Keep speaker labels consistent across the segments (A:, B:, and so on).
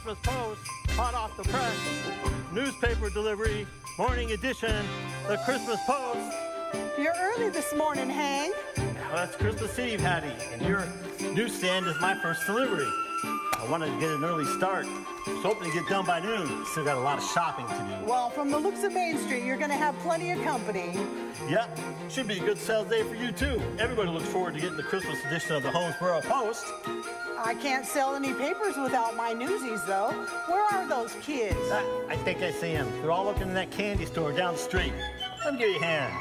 A: Christmas Post, hot off the press, newspaper delivery, morning edition, the Christmas Post.
B: You're early this morning, Hank.
A: Well, that's Christmas Eve, Hattie, and your newsstand is my first delivery. I wanted to get an early start. I was hoping to get done by noon. Still got a lot of shopping to do.
B: Well, from the looks of Main Street, you're going to have plenty of company.
A: Yep, should be a good sales day for you, too. Everybody looks forward to getting the Christmas edition of the Holmesboro Post.
B: I can't sell any papers without my newsies, though. Where are those kids?
A: I think I see them. They're all looking in that candy store down the street. Let me give you a hand.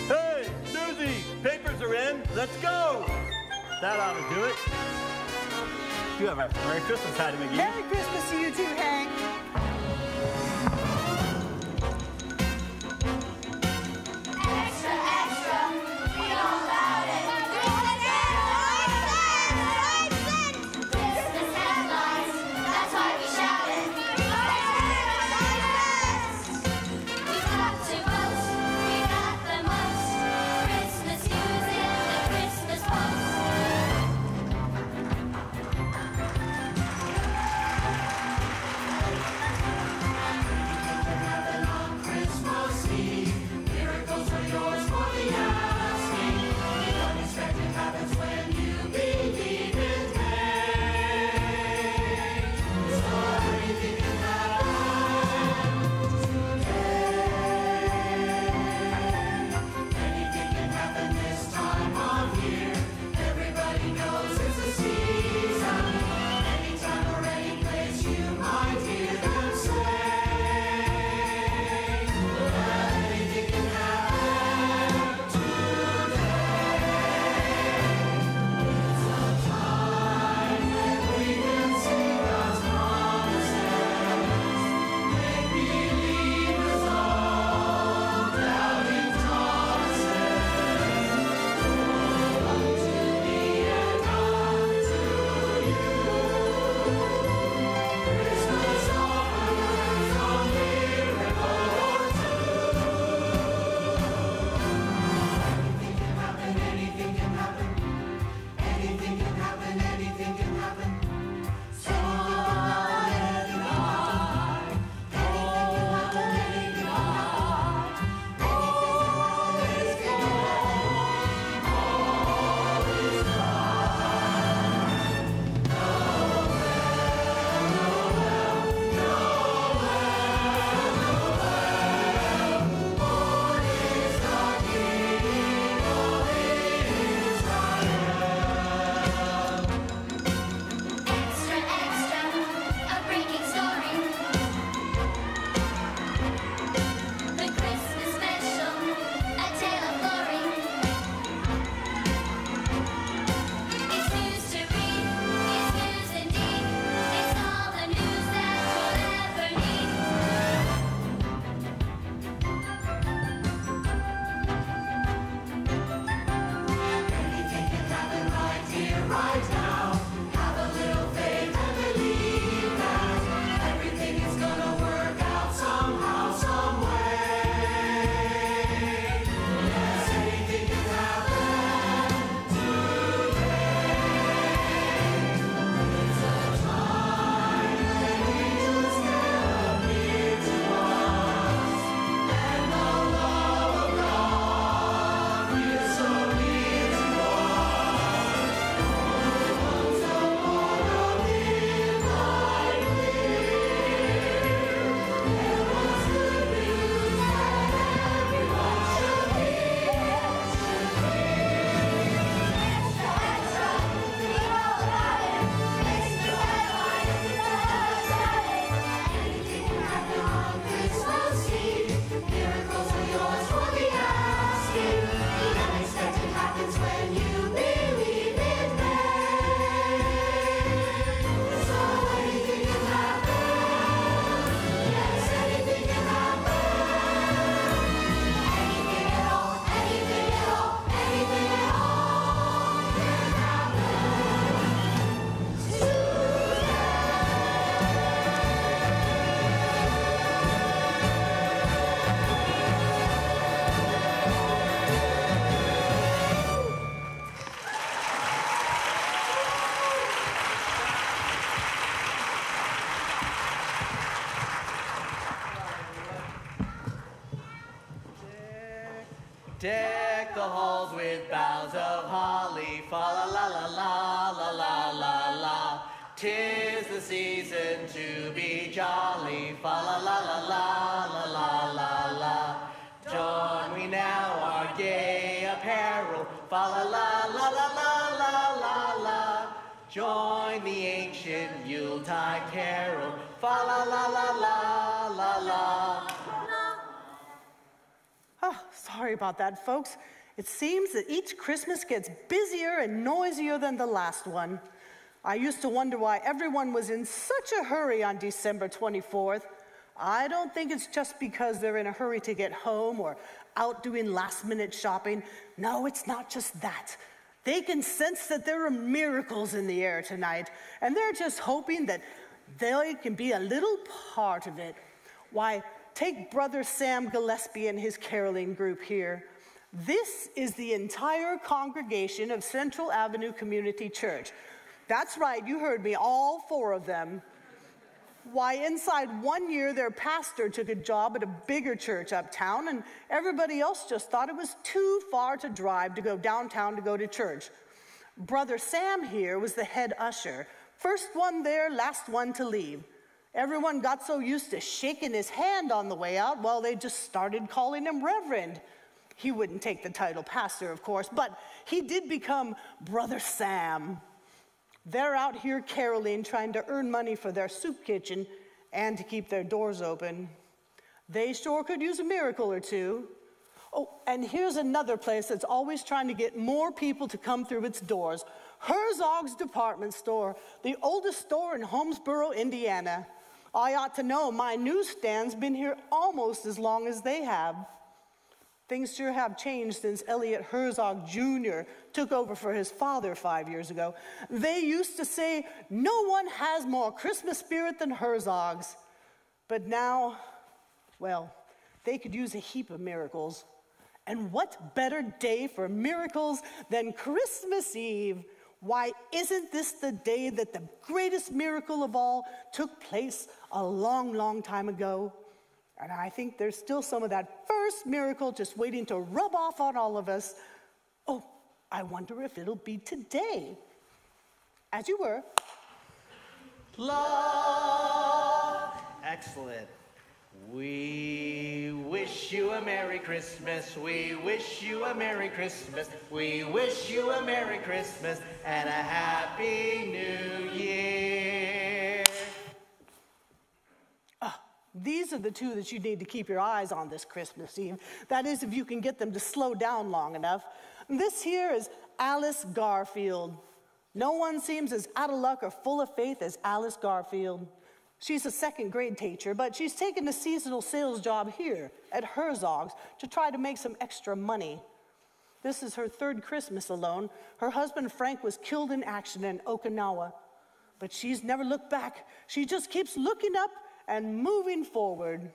A: Hey, newsie, papers are in. Let's go. That ought to do it. You have a Merry Christmas, Hattie McGee.
B: Merry Christmas to you too, Hank.
C: Extra, extra, we all about it. Christmas headlines, that's why we shout it. We've got to boast, we got the most Christmas news in the Christmas Post.
D: Deck the halls with boughs of holly, fa la la la la la la la la. 'Tis the season to be jolly, fa la la la la la la la la. Don we now our gay apparel, fa la la la la la la la la. Join the ancient Yuletide carol, fa la la la la la la.
B: Oh, sorry about that, folks. It seems that each Christmas gets busier and noisier than the last one. I used to wonder why everyone was in such a hurry on December 24th. I don't think it's just because they're in a hurry to get home or out doing last-minute shopping. No, it's not just that. They can sense that there are miracles in the air tonight, and they're just hoping that they can be a little part of it. Why, take Brother Sam Gillespie and his caroling group here. This is the entire congregation of Central Avenue Community Church. That's right, you heard me, all 4 of them. Why, inside 1 year, their pastor took a job at a bigger church uptown, and everybody else just thought it was too far to drive to go downtown to go to church. Brother Sam here was the head usher. First one there, last one to leave. Everyone got so used to shaking his hand on the way out, well, they just started calling him Reverend. He wouldn't take the title pastor, of course, but he did become Brother Sam. They're out here caroling, trying to earn money for their soup kitchen and to keep their doors open. They sure could use a miracle or two. Oh, and here's another place that's always trying to get more people to come through its doors. Herzog's Department Store, the oldest store in Holmesboro, Indiana. I ought to know, my newsstand's been here almost as long as they have. Things sure have changed since Elliot Herzog Jr. took over for his father 5 years ago. They used to say, no one has more Christmas spirit than Herzogs. But now, well, they could use a heap of miracles. And what better day for miracles than Christmas Eve? Why, isn't this the day that the greatest miracle of all took place a long, long time ago? And I think there's still some of that first miracle just waiting to rub off on all of us. Oh, I wonder if it'll be today. As you were.
D: Love. Excellent. We wish you a Merry Christmas. We wish you a Merry Christmas. We wish you a Merry Christmas and a Happy New Year.
B: These are the 2 that you need to keep your eyes on this Christmas Eve. That is, if you can get them to slow down long enough. This here is Alice Garfield. No one seems as out of luck or full of faith as Alice Garfield. She's a 2nd grade teacher, but she's taken a seasonal sales job here at Herzog's to try to make some extra money. This is her 3rd Christmas alone. Her husband Frank was killed in action in Okinawa. But she's never looked back. She just keeps looking up and moving forward.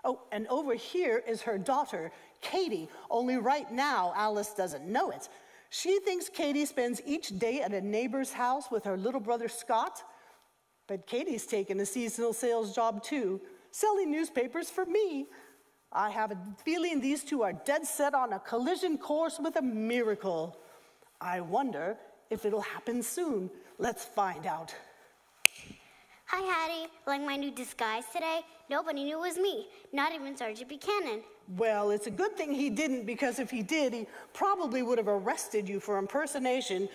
B: Oh, and over here is her daughter, Katie, only right now Alice doesn't know it. She thinks Katie spends each day at a neighbor's house with her little brother Scott, but Katie's taken a seasonal sales job too, selling newspapers for me. I have a feeling these 2 are dead set on a collision course with a miracle. I wonder if it'll happen soon. Let's find out.
E: Hi, Hattie. Like my new disguise today? Nobody knew it was me, not even Sergeant Buchanan.
B: Well, it's a good thing he didn't, because if he did, he probably would have arrested you for impersonation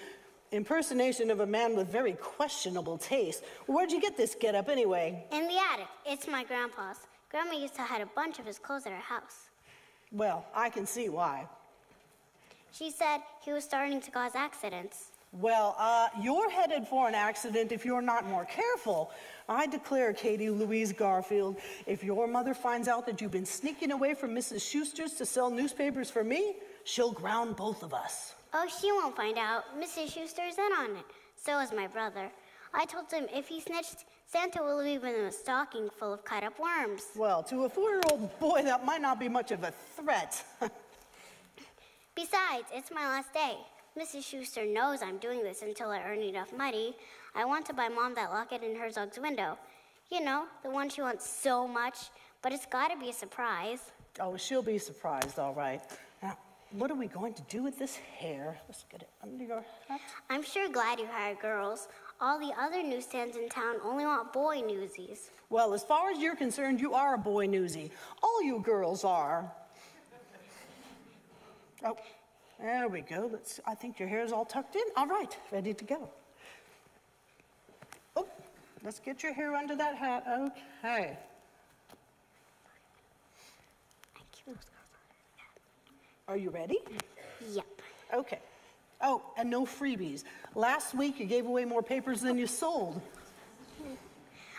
B: of a man with very questionable taste. Where'd you get this getup anyway?
E: In the attic. It's my grandpa's. Grandma used to hide a bunch of his clothes at her house.
B: Well, I can see why.
E: She said he was starting to cause accidents.
B: Well, you're headed for an accident if you're not more careful. I declare, Katie Louise Garfield, if your mother finds out that you've been sneaking away from Mrs. Schuster's to sell newspapers for me, she'll ground both of us.
E: Oh, she won't find out. Mrs. Schuster's in on it. So is my brother. I told him if he snitched, Santa will leave him a stocking full of cut-up worms.
B: Well, to a 4-year-old boy, that might not be much of a threat.
E: Besides, it's my last day. Mrs. Schuster knows I'm doing this until I earn enough money. I want to buy Mom that locket in Herzog's window. You know, the one she wants so much, but it's got to be a surprise.
B: Oh, she'll be surprised, all right. Now, what are we going to do with this hair? Let's get it under your hat.
E: I'm sure glad you hired girls. All the other newsstands in town only want boy newsies.
B: Well, as far as you're concerned, you are a boy newsie. All you girls are. Oh, there we go. I think your hair's all tucked in. All right, ready to go. Oh, let's get your hair under that hat. Okay. Are you ready?
E: Yep.
B: Okay. Oh, and no freebies. Last week you gave away more papers than you sold.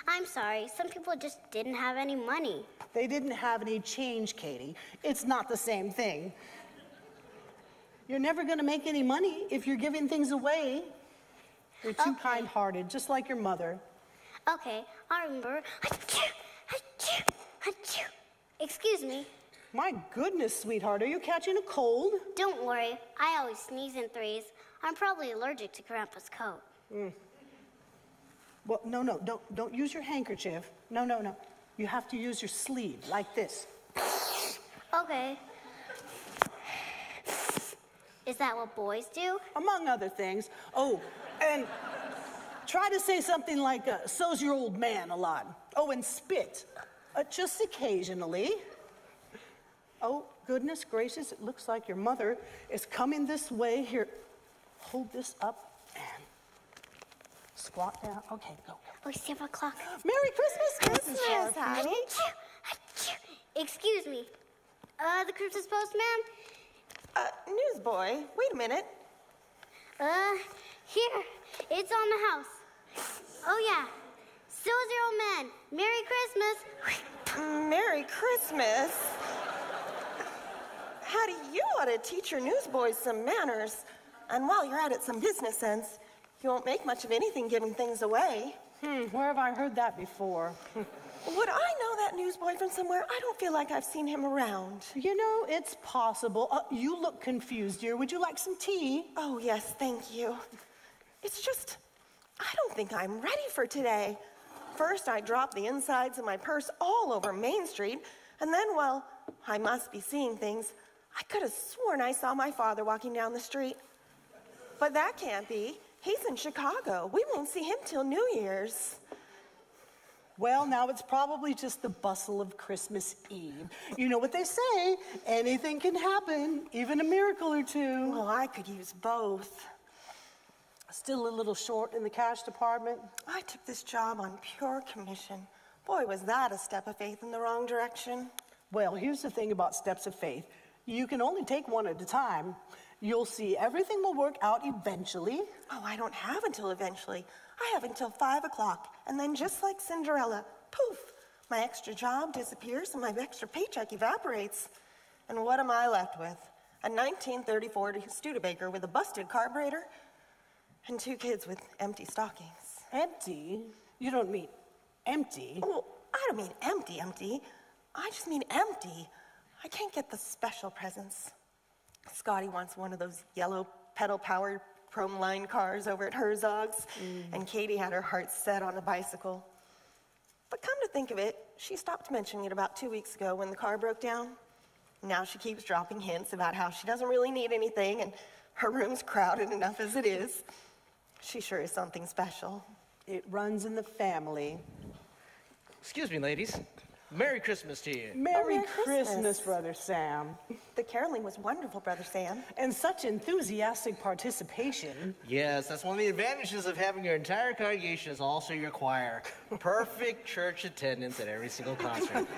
E: I'm sorry, some people just didn't have any money.
B: They didn't have any change, Katie. It's not the same thing. You're never going to make any money if you're giving things away. You're too kind-hearted, just like your mother.
E: Okay, I'll remember. Excuse me.
B: My goodness, sweetheart, are you catching a cold?
E: Don't worry, I always sneeze in threes. I'm probably allergic to Grandpa's coat.
B: Well, no, don't use your handkerchief. No. You have to use your sleeve, like this.
E: Okay. Is that what boys do?
B: Among other things. Oh, and try to say something like, so's your old man a lot. Oh, and spit. Just occasionally. Oh, goodness gracious, it looks like your mother is coming this way. Here, hold this up and squat down. Okay, go.
E: Oh, 7 o'clock.
B: Merry Christmas, Mrs. Sharp.
E: honey. Excuse me. The Christmas postman?
F: Newsboy, wait a minute.
E: Here. It's on the house. Oh, yeah. So's your old man. Merry Christmas.
F: Merry Christmas. Hattie, you ought to teach your newsboys some manners. And while you're at it, some business sense. You won't make much of anything giving things away.
B: Where have I heard that before?
F: Would I know that newsboy from somewhere? I don't feel like I've seen him around.
B: You know, it's possible. You look confused, dear. Would you like some tea?
F: Oh, yes, thank you. It's just, I don't think I'm ready for today. First, I dropped the insides of my purse all over Main Street, and then, well, I must be seeing things. I could have sworn I saw my father walking down the street. But that can't be. He's in Chicago. We won't see him till New Year's.
B: Well, now it's probably just the bustle of Christmas Eve. You know what they say, anything can happen, even a miracle or two.
F: Well, I could use both.
B: Still a little short in the cash department?
F: I took this job on pure commission. Boy, was that a step of faith in the wrong direction.
B: Well, here's the thing about steps of faith. You can only take one at a time. You'll see everything will work out eventually.
F: Oh, I don't have until eventually. I have until 5 o'clock. And then just like Cinderella, poof, my extra job disappears and my extra paycheck evaporates. And what am I left with? A 1934 Studebaker with a busted carburetor and 2 kids with empty stockings.
B: Empty? You don't mean empty.
F: Oh, I don't mean empty. I just mean empty. I can't get the special presents. Scotty wants one of those yellow pedal-powered chrome-lined cars over at Herzog's, and Katie had her heart set on a bicycle. But come to think of it, she stopped mentioning it about 2 weeks ago when the car broke down. Now she keeps dropping hints about how she doesn't really need anything, and her room's crowded enough as it is. She sure is something special.
B: It runs in the family.
G: Excuse me, ladies. Merry Christmas to you.
B: Merry
F: Christmas,
B: Christmas, Brother Sam.
F: The caroling was wonderful, Brother Sam.
B: And such enthusiastic participation.
G: Yes, that's one of the advantages of having your entire congregation as also your choir. Perfect church attendance at every single concert.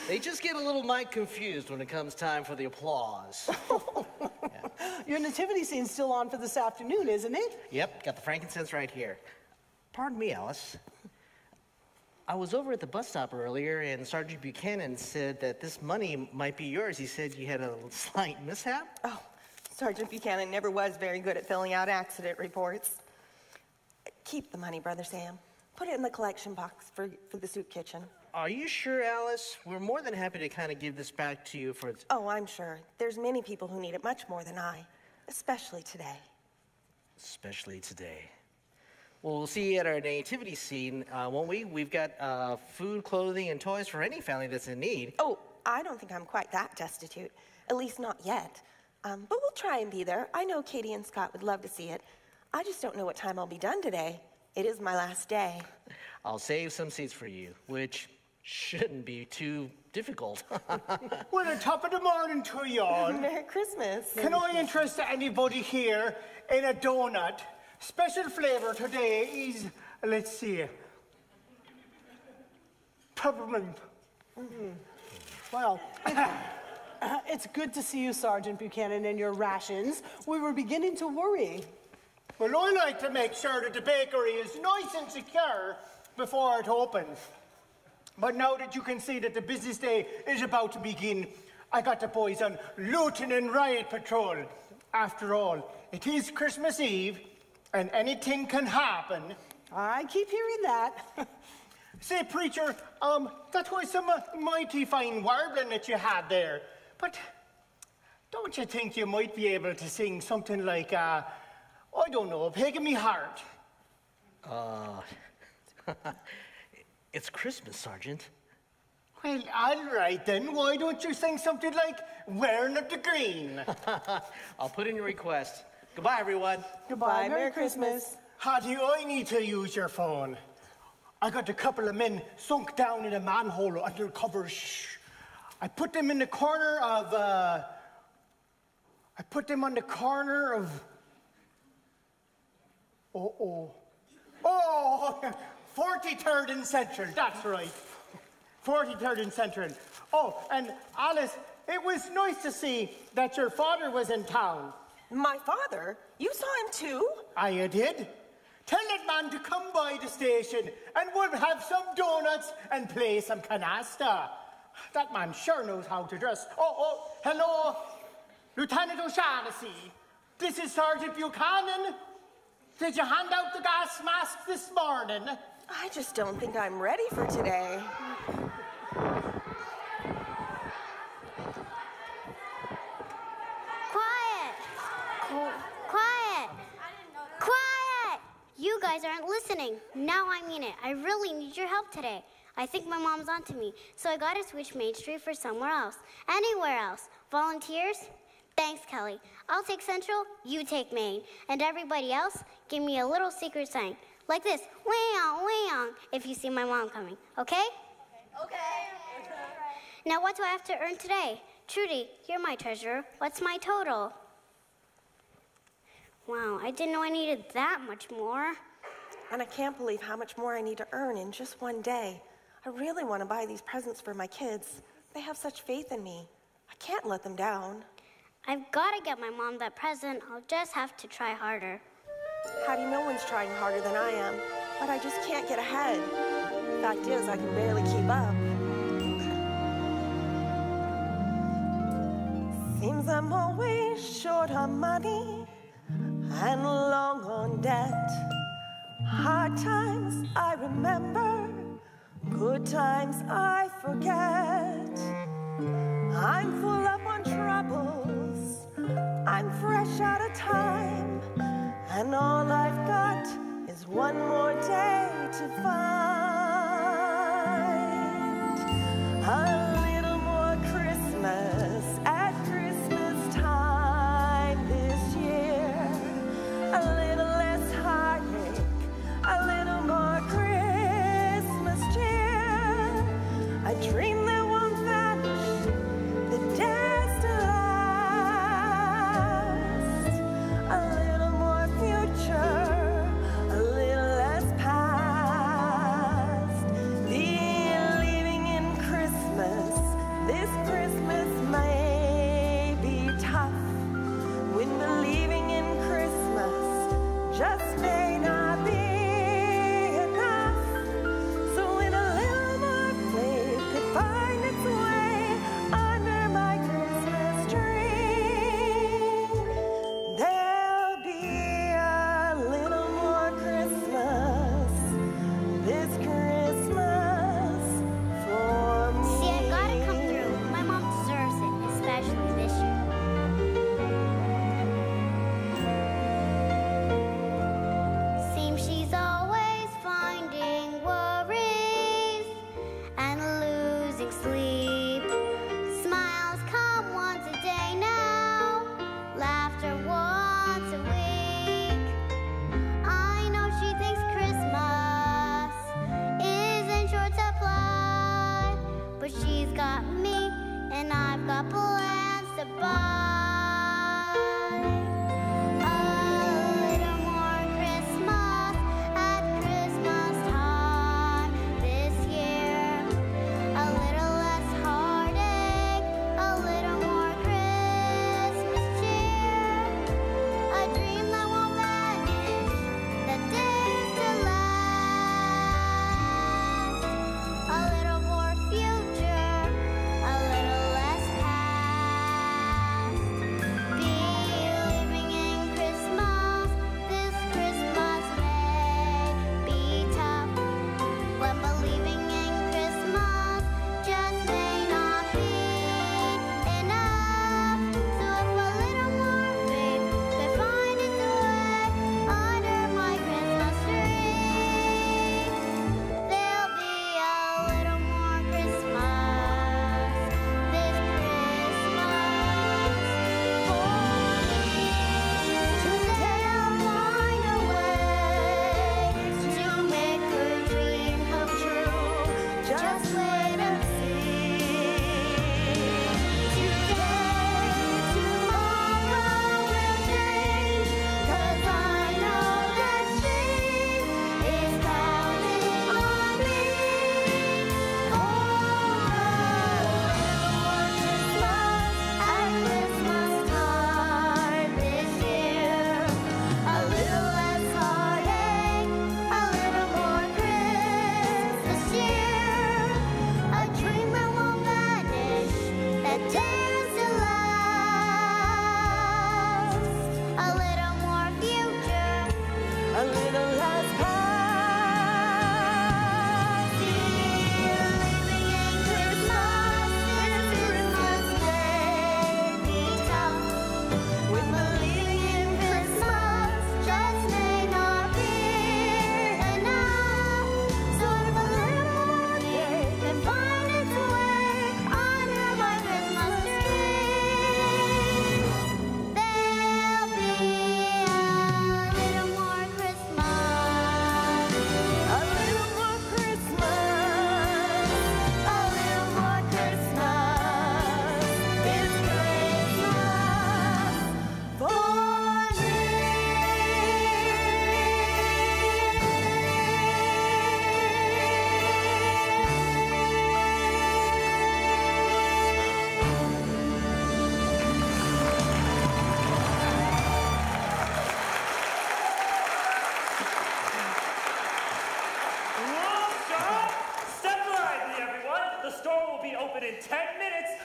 G: They just get a little mite confused when it comes time for the applause.
B: Your nativity scene's still on for this afternoon, isn't it?
G: Yep, got the frankincense right here. Pardon me, Alice. I was over at the bus stop earlier, and Sergeant Buchanan said that this money might be yours. He said you had a slight mishap.
F: Oh, Sergeant Buchanan never was very good at filling out accident reports. Keep the money, Brother Sam. Put it in the collection box for the soup kitchen.
G: Are you sure, Alice? We're more than happy to kind of give this back to you for...
F: Oh, I'm sure. There's many people who need it much more than I, especially today.
G: Especially today. Well, we'll see you at our nativity scene, won't we? We've got food, clothing, and toys for any family that's in need.
F: Oh, I don't think I'm quite that destitute. At least not yet. But we'll try and be there. I know Katie and Scott would love to see it. I just don't know what time I'll be done today. It is my last day.
G: I'll save some seats for you, which shouldn't be too difficult.
H: Well, the top of the morning to you all.
F: Merry Christmas.
H: Can I interest anybody here in a donut? Special flavor today is, let's see, peppermint.
B: Well, it's good to see you, Sergeant Buchanan, and your rations. We were beginning to worry.
H: Well, I like to make sure that the bakery is nice and secure before it opens. But now that you can see that the business day is about to begin, I got the boys on looting and riot patrol. After all, it is Christmas Eve, and anything can happen.
B: I keep hearing that.
H: Say, preacher, that was some mighty fine warbling that you had there. But don't you think you might be able to sing something like, I don't know, Peg in Me Heart?
G: It's Christmas, Sergeant.
H: Well, all right then. Why don't you sing something like Wearing of the Green?
G: I'll put in your request. Goodbye, everyone.
B: Goodbye, Merry Christmas.
H: Hattie, I need to use your phone. I got a couple of men sunk down in a manhole under cover. Shh. I put them in the corner of, I put them on the corner of, oh, 43rd and Central, that's right. 43rd and Central. Oh, and Alice, it was nice to see that your father was in town.
F: My father? You saw him too?
H: I did. Tell that man to come by the station and we'll have some donuts and play some canasta. That man sure knows how to dress. Oh, hello, Lieutenant O'Shaughnessy. This is Sergeant Buchanan. Did you hand out the gas mask this morning?
F: I just don't think I'm ready for today.
E: Quiet! Quiet! Quiet! You guys aren't listening. Now I mean it. I really need your help today. I think my mom's onto me, so I gotta switch Main Street for somewhere else. Anywhere else. Volunteers? Thanks, Kelly. I'll take Central, you take Main. And everybody else, give me a little secret sign. Like this, wang, wang, if you see my mom coming. Okay? Okay. Now what do I have to earn today? Trudy, you're my treasurer. What's my total? Wow, I didn't know I needed that much more.
F: And I can't believe how much more I need to earn in just one day. I really want to buy these presents for my kids. They have such faith in me. I can't let them down.
E: I've got to get my mom that present. I'll just have to try harder.
F: Hattie, no one's trying harder than I am, but I just can't get ahead. Fact is, I can barely keep up. Seems I'm always short on money and long on debt. Hard times I remember, good times I forget. I'm full up on troubles, I'm fresh out of time, and all I've got is one more day to find. A little more Christmas at Christmas time this year. A little less heartache, a little more Christmas cheer. A dream that won't vanish, the days to last. A little more future, a little less past. Believing in Christmas, this Christmas may be tough. When believing in Christmas just may not be enough. So when a little more faith could find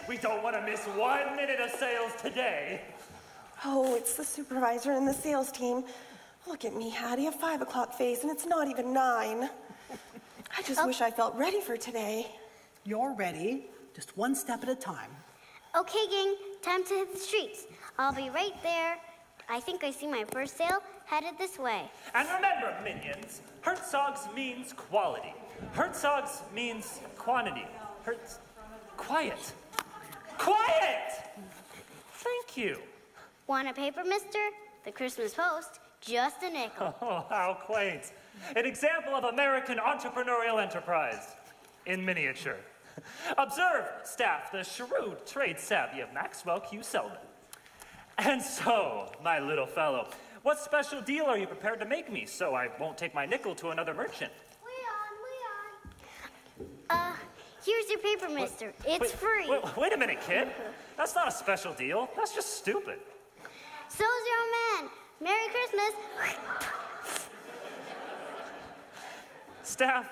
I: We don't want to miss 1 minute of sales today.
F: Oh, it's the supervisor and the sales team. Look at me, Hattie, a 5 o'clock face, and it's not even 9. I just wish I felt ready for today.
B: You're ready, just one step at a time.
E: Okay, gang, time to hit the streets. I'll be right there. I think I see my first sale headed this way.
I: And remember, minions, Herzog's means quality. Herzog's means quantity. Quiet. Quiet! Thank you.
E: Want a paper, mister? The Christmas Post, just a nickel.
I: Oh, how quaint. An example of American entrepreneurial enterprise in miniature. Observe, staff, the shrewd trade savvy of Maxwell Q. Selden. And so, my little fellow, what special deal are you prepared to make me so I won't take my nickel to another merchant?
E: Leon. Here's your paper, mister. It's free.
I: Wait a minute, kid. That's not a special deal. That's just stupid.
E: So's your man. Merry Christmas.
I: Staff,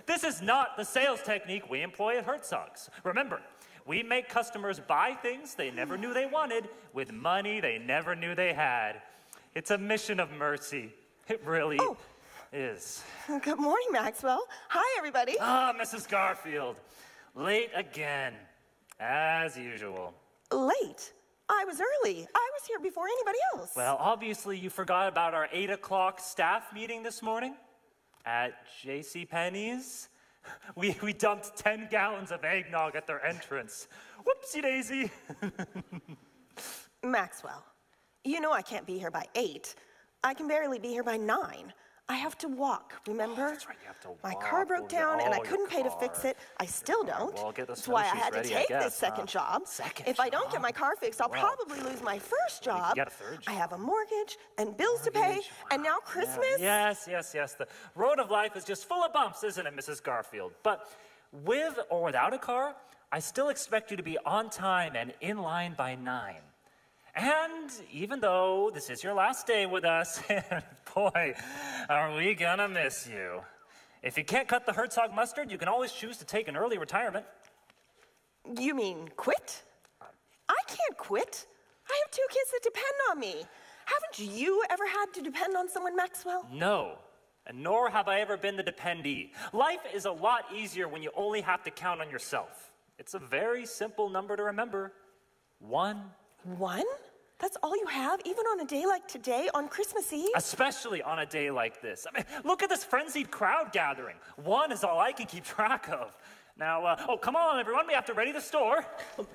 I: this is not the sales technique we employ at Herzog's. Remember, we make customers buy things they never knew they wanted with money they never knew they had. It's a mission of mercy. It really is.
F: Good morning, Maxwell. Hi, everybody.
I: Ah, Mrs. Garfield. Late again, as usual.
F: Late? I was early. I was here before anybody else.
I: Well, obviously you forgot about our 8 o'clock staff meeting this morning at JCPenney's. We dumped 10 gallons of eggnog at their entrance. Whoopsie daisy.
F: Maxwell, you know I can't be here by 8. I can barely be here by 9. I have to walk, remember?
I: That's right, you have to walk.
F: My car broke down and I couldn't pay to fix it. I still don't.
I: Well, get the
F: That's why I had
I: ready,
F: to take
I: I guess,
F: this second job. If I don't get my car fixed, I'll probably lose my first job.
I: Get a third job.
F: I have a mortgage and bills to pay, and now Christmas.
I: Yes. The road of life is just full of bumps, isn't it, Mrs. Garfield? But with or without a car, I still expect you to be on time and in line by 9. And even though this is your last day with us, boy, are we gonna miss you. If you can't cut the Herzog mustard, you can always choose to take an early retirement.
F: You mean quit? I can't quit. I have 2 kids that depend on me. Haven't you ever had to depend on someone, Maxwell?
I: No, and nor have I ever been the dependee. Life is a lot easier when you only have to count on yourself. It's a very simple number to remember. 1.
F: 1? That's all you have, even on a day like today, on Christmas Eve?
I: Especially on a day like this. I mean, look at this frenzied crowd gathering. 1 is all I can keep track of. Now, come on, everyone, we have to ready the store.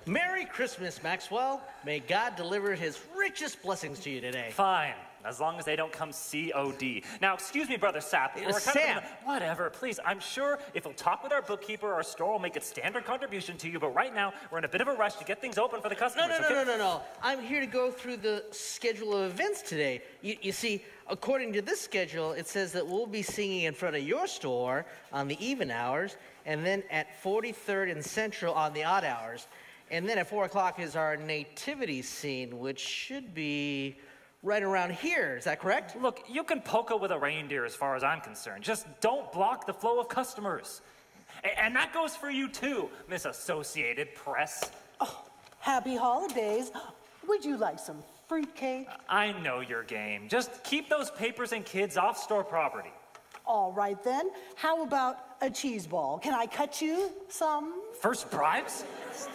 G: Merry Christmas, Maxwell. May God deliver his richest blessings to you today.
I: Fine, as long as they don't come COD. Now, excuse me, Brother Sap.
G: Sam.
I: Whatever, please. I'm sure if we'll talk with our bookkeeper, our store will make a standard contribution to you, but right now, we're in a bit of a rush to get things open for the customers.
G: No. I'm here to go through the schedule of events today. You see, according to this schedule, it says that we'll be singing in front of your store on the even hours, and then at 43rd and Central on the odd hours. And then at 4 o'clock is our nativity scene, which should be right around here. Is that correct?
I: Look, you can polka with a reindeer as far as I'm concerned. Just don't block the flow of customers. And that goes for you too, Miss Associated Press.
B: Oh, happy holidays. Would you like some fruitcake?
I: I know your game. Just keep those papers and kids off store property.
B: All right then. How about a cheese ball? Can I cut you some?
I: First bribes?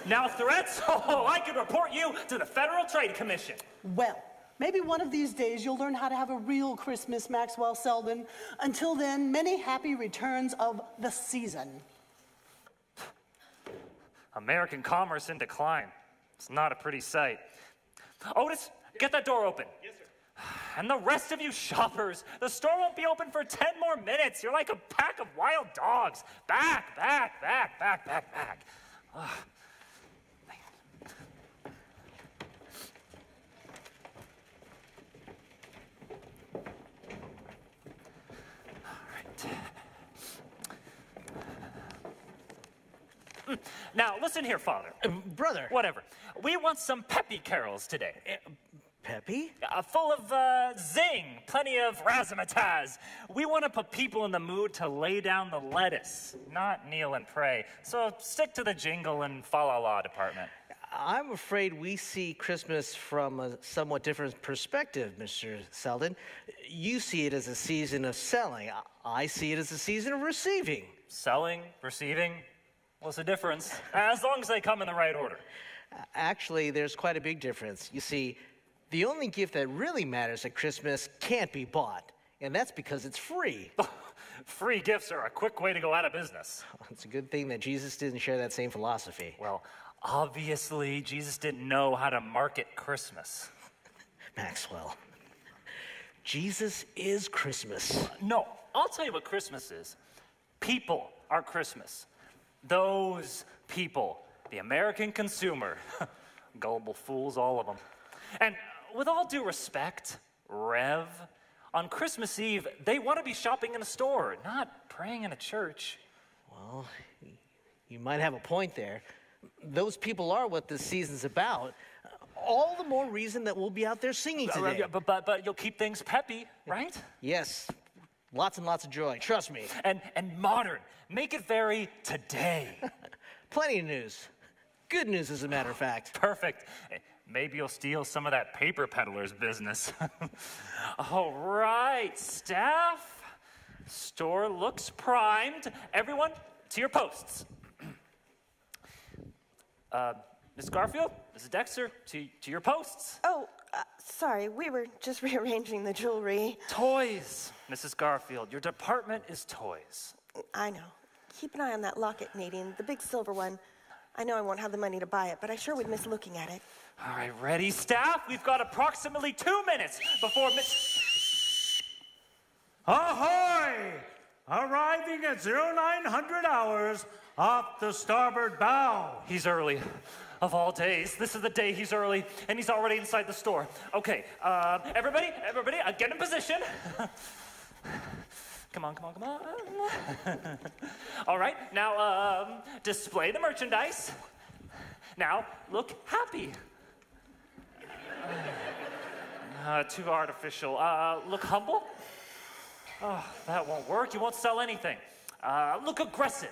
I: Now threats? Oh, I could report you to the Federal Trade Commission.
B: Well, maybe one of these days you'll learn how to have a real Christmas, Maxwell Selden. Until then, many happy returns of the season.
I: American commerce in decline. It's not a pretty sight. Otis, get that door open. Yes, sir. And the rest of you shoppers, the store won't be open for 10 more minutes. You're like a pack of wild dogs. Back. Ugh. Now, listen here, Father.
G: Brother.
I: Whatever. We want some peppy carols today.
G: Peppy?
I: Full of zing, plenty of razzmatazz. We want to put people in the mood to lay down the lettuce, not kneel and pray. So stick to the jingle and fa-la-la department.
G: I'm afraid we see Christmas from a somewhat different perspective, Mr. Selden. You see it as a season of selling. I see it as a season of receiving.
I: Selling, receiving, what's the difference? As long as they come in the right order.
G: Actually, there's quite a big difference. You see, the only gift that really matters at Christmas can't be bought, and that's because it's free.
I: Free gifts are a quick way to go out of business.
G: It's a good thing that Jesus didn't share that same philosophy.
I: Well, obviously, Jesus didn't know how to market Christmas.
G: Maxwell, Jesus is Christmas.
I: No, I'll tell you what Christmas is. People are Christmas. Those people, the American consumer. Gullible fools, all of them. And with all due respect, Rev, on Christmas Eve, they want to be shopping in a store, not praying in a church.
G: Well, you might have a point there. Those people are what this season's about. All the more reason that we'll be out there singing today.
I: But you'll keep things peppy, right?
G: Yes, lots and lots of joy, trust me.
I: And modern. Make it very today.
G: Plenty of news. Good news, as a matter of fact.
I: Perfect. Maybe you'll steal some of that paper peddler's business. All right, staff. Store looks primed. Everyone, to your posts. Miss Garfield, Mrs. Dexter, to your posts.
F: Oh, sorry, we were just rearranging the jewelry.
I: Toys, Mrs. Garfield. Your department is toys.
F: I know. Keep an eye on that locket, Nadine, the big silver one. I know I won't have the money to buy it, but I sure would miss looking at it.
I: All right, ready, staff? We've got approximately 2 minutes before
J: Ahoy! Arriving at 0900 hours off the starboard bow.
I: He's early. Of all days, this is the day he's early, and he's already inside the store. Okay, everybody, get in position. Come on. All right, now, display the merchandise. Now, look happy. Too artificial. Look humble. Oh, that won't work. You won't sell anything. Look aggressive.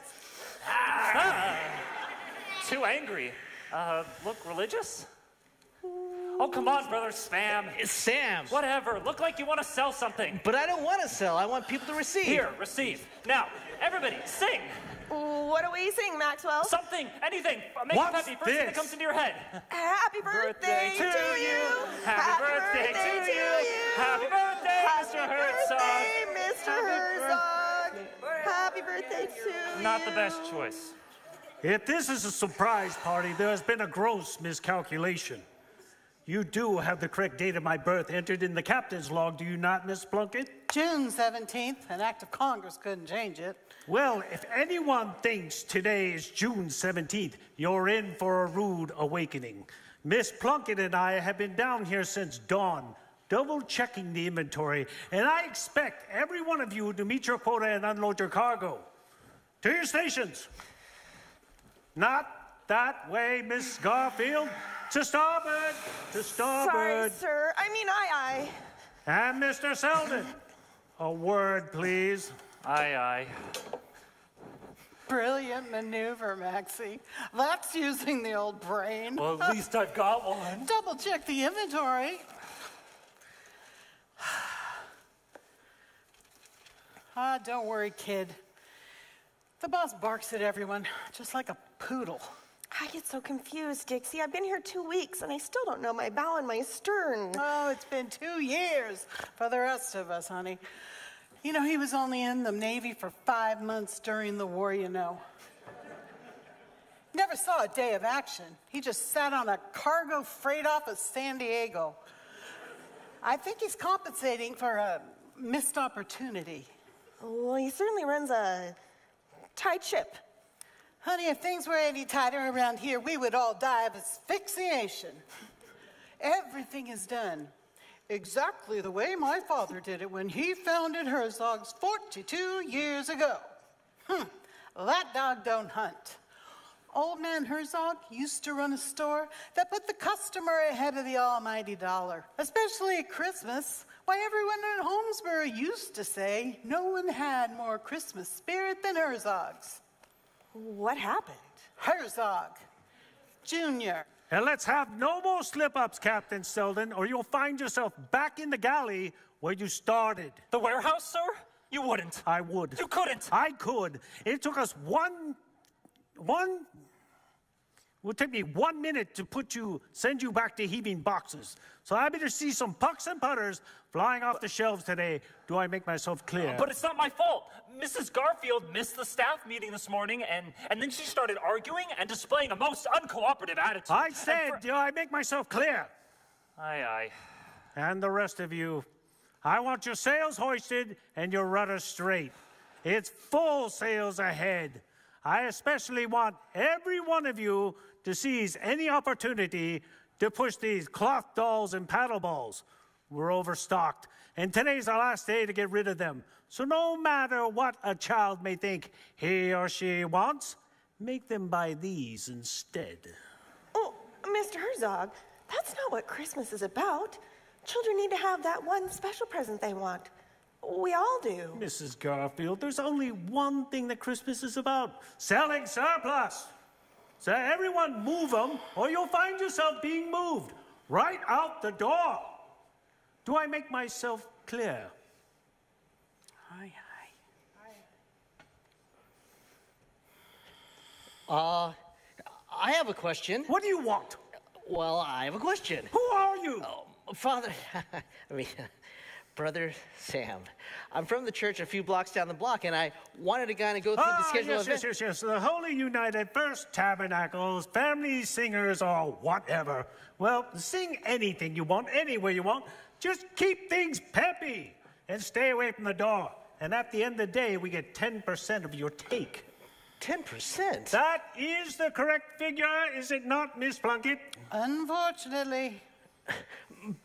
I: Too angry. Look religious. Oh, come on, brother Spam.
G: It's Sam.
I: Whatever. Look like you want to sell something.
G: But I don't want to sell. I want people to receive.
I: Here, receive. Now, everybody, sing.
F: What do we sing, Maxwell?
I: Something, anything. Make it peppy. First thing that comes into your head.
F: Happy birthday to you.
I: Happy birthday to you. Happy birthday, Mr. Herzog.
F: Mr. Herzog. Happy birthday to you.
I: Not the best choice.
J: If this is a surprise party, there has been a gross miscalculation. You do have the correct date of my birth entered in the captain's log, do you not, Miss Plunkett?
B: June 17th, an act of Congress couldn't change it.
J: Well, if anyone thinks today is June 17th, you're in for a rude awakening. Miss Plunkett and I have been down here since dawn, double-checking the inventory, and I expect every one of you to meet your quota and unload your cargo. To your stations. Not that way, Miss Garfield. To starboard! To starboard!
F: Sorry, sir. I mean, aye.
J: And Mr. Selden, a word, please.
I: Aye.
B: Brilliant maneuver, Maxie. That's using the old brain.
I: Well, at least I've got one.
B: Double check the inventory. Don't worry, kid. The boss barks at everyone, just like a poodle.
F: I get so confused, Dixie. I've been here 2 weeks, and I still don't know my bow and my stern.
B: Oh, it's been 2 years for the rest of us, honey. You know, he was only in the Navy for 5 months during the war, you know. Never saw a day of action. He just sat on a cargo freight off of San Diego. I think he's compensating for a missed opportunity.
F: Well, he certainly runs a tight ship.
B: Honey, if things were any tighter around here, we would all die of asphyxiation. Everything is done exactly the way my father did it when he founded Herzog's 42 years ago. That dog don't hunt. Old man Herzog used to run a store that put the customer ahead of the almighty dollar, especially at Christmas. Why, everyone in Holmesboro used to say no one had more Christmas spirit than Herzog's.
F: What happened?
B: Herzog Jr.
J: And let's have no more slip-ups, Captain Selden, or you'll find yourself back in the galley where you started.
I: The warehouse, sir? You wouldn't.
J: I would.
I: You couldn't.
J: I could. It took us it would take me 1 minute to send you back to heaving boxes. So I better see some pucks and putters flying off the shelves today. Do I make myself clear?
I: But it's not my fault. Mrs. Garfield missed the staff meeting this morning, and then she started arguing and displaying a most uncooperative attitude.
J: I said, do I make myself clear?
I: Aye, aye.
J: And the rest of you, I want your sails hoisted and your rudder straight. It's full sails ahead. I especially want every one of you to seize any opportunity to push these cloth dolls and paddle balls. We're overstocked, and today's our last day to get rid of them. So no matter what a child may think he or she wants, make them buy these instead.
F: Oh, Mr. Herzog, that's not what Christmas is about. Children need to have that one special present they want. We all do.
J: Mrs. Garfield, there's only one thing that Christmas is about: selling surplus. So everyone move them, or you'll find yourself being moved right out the door. Do I make myself clear?
B: Aye,
G: I have a question.
J: What do you want?
G: Well, I have a question.
J: Who are you?
G: Father, Brother Sam. I'm from the church a few blocks down the block, and I wanted to kind of go through the schedule of events.
J: Yes. The Holy United First Tabernacles, family singers, or whatever. Well, sing anything you want, anywhere you want. Just keep things peppy and stay away from the door. And at the end of the day, we get 10% of your take.
G: 10%?
J: That is the correct figure, is it not, Miss Plunkett?
B: Unfortunately.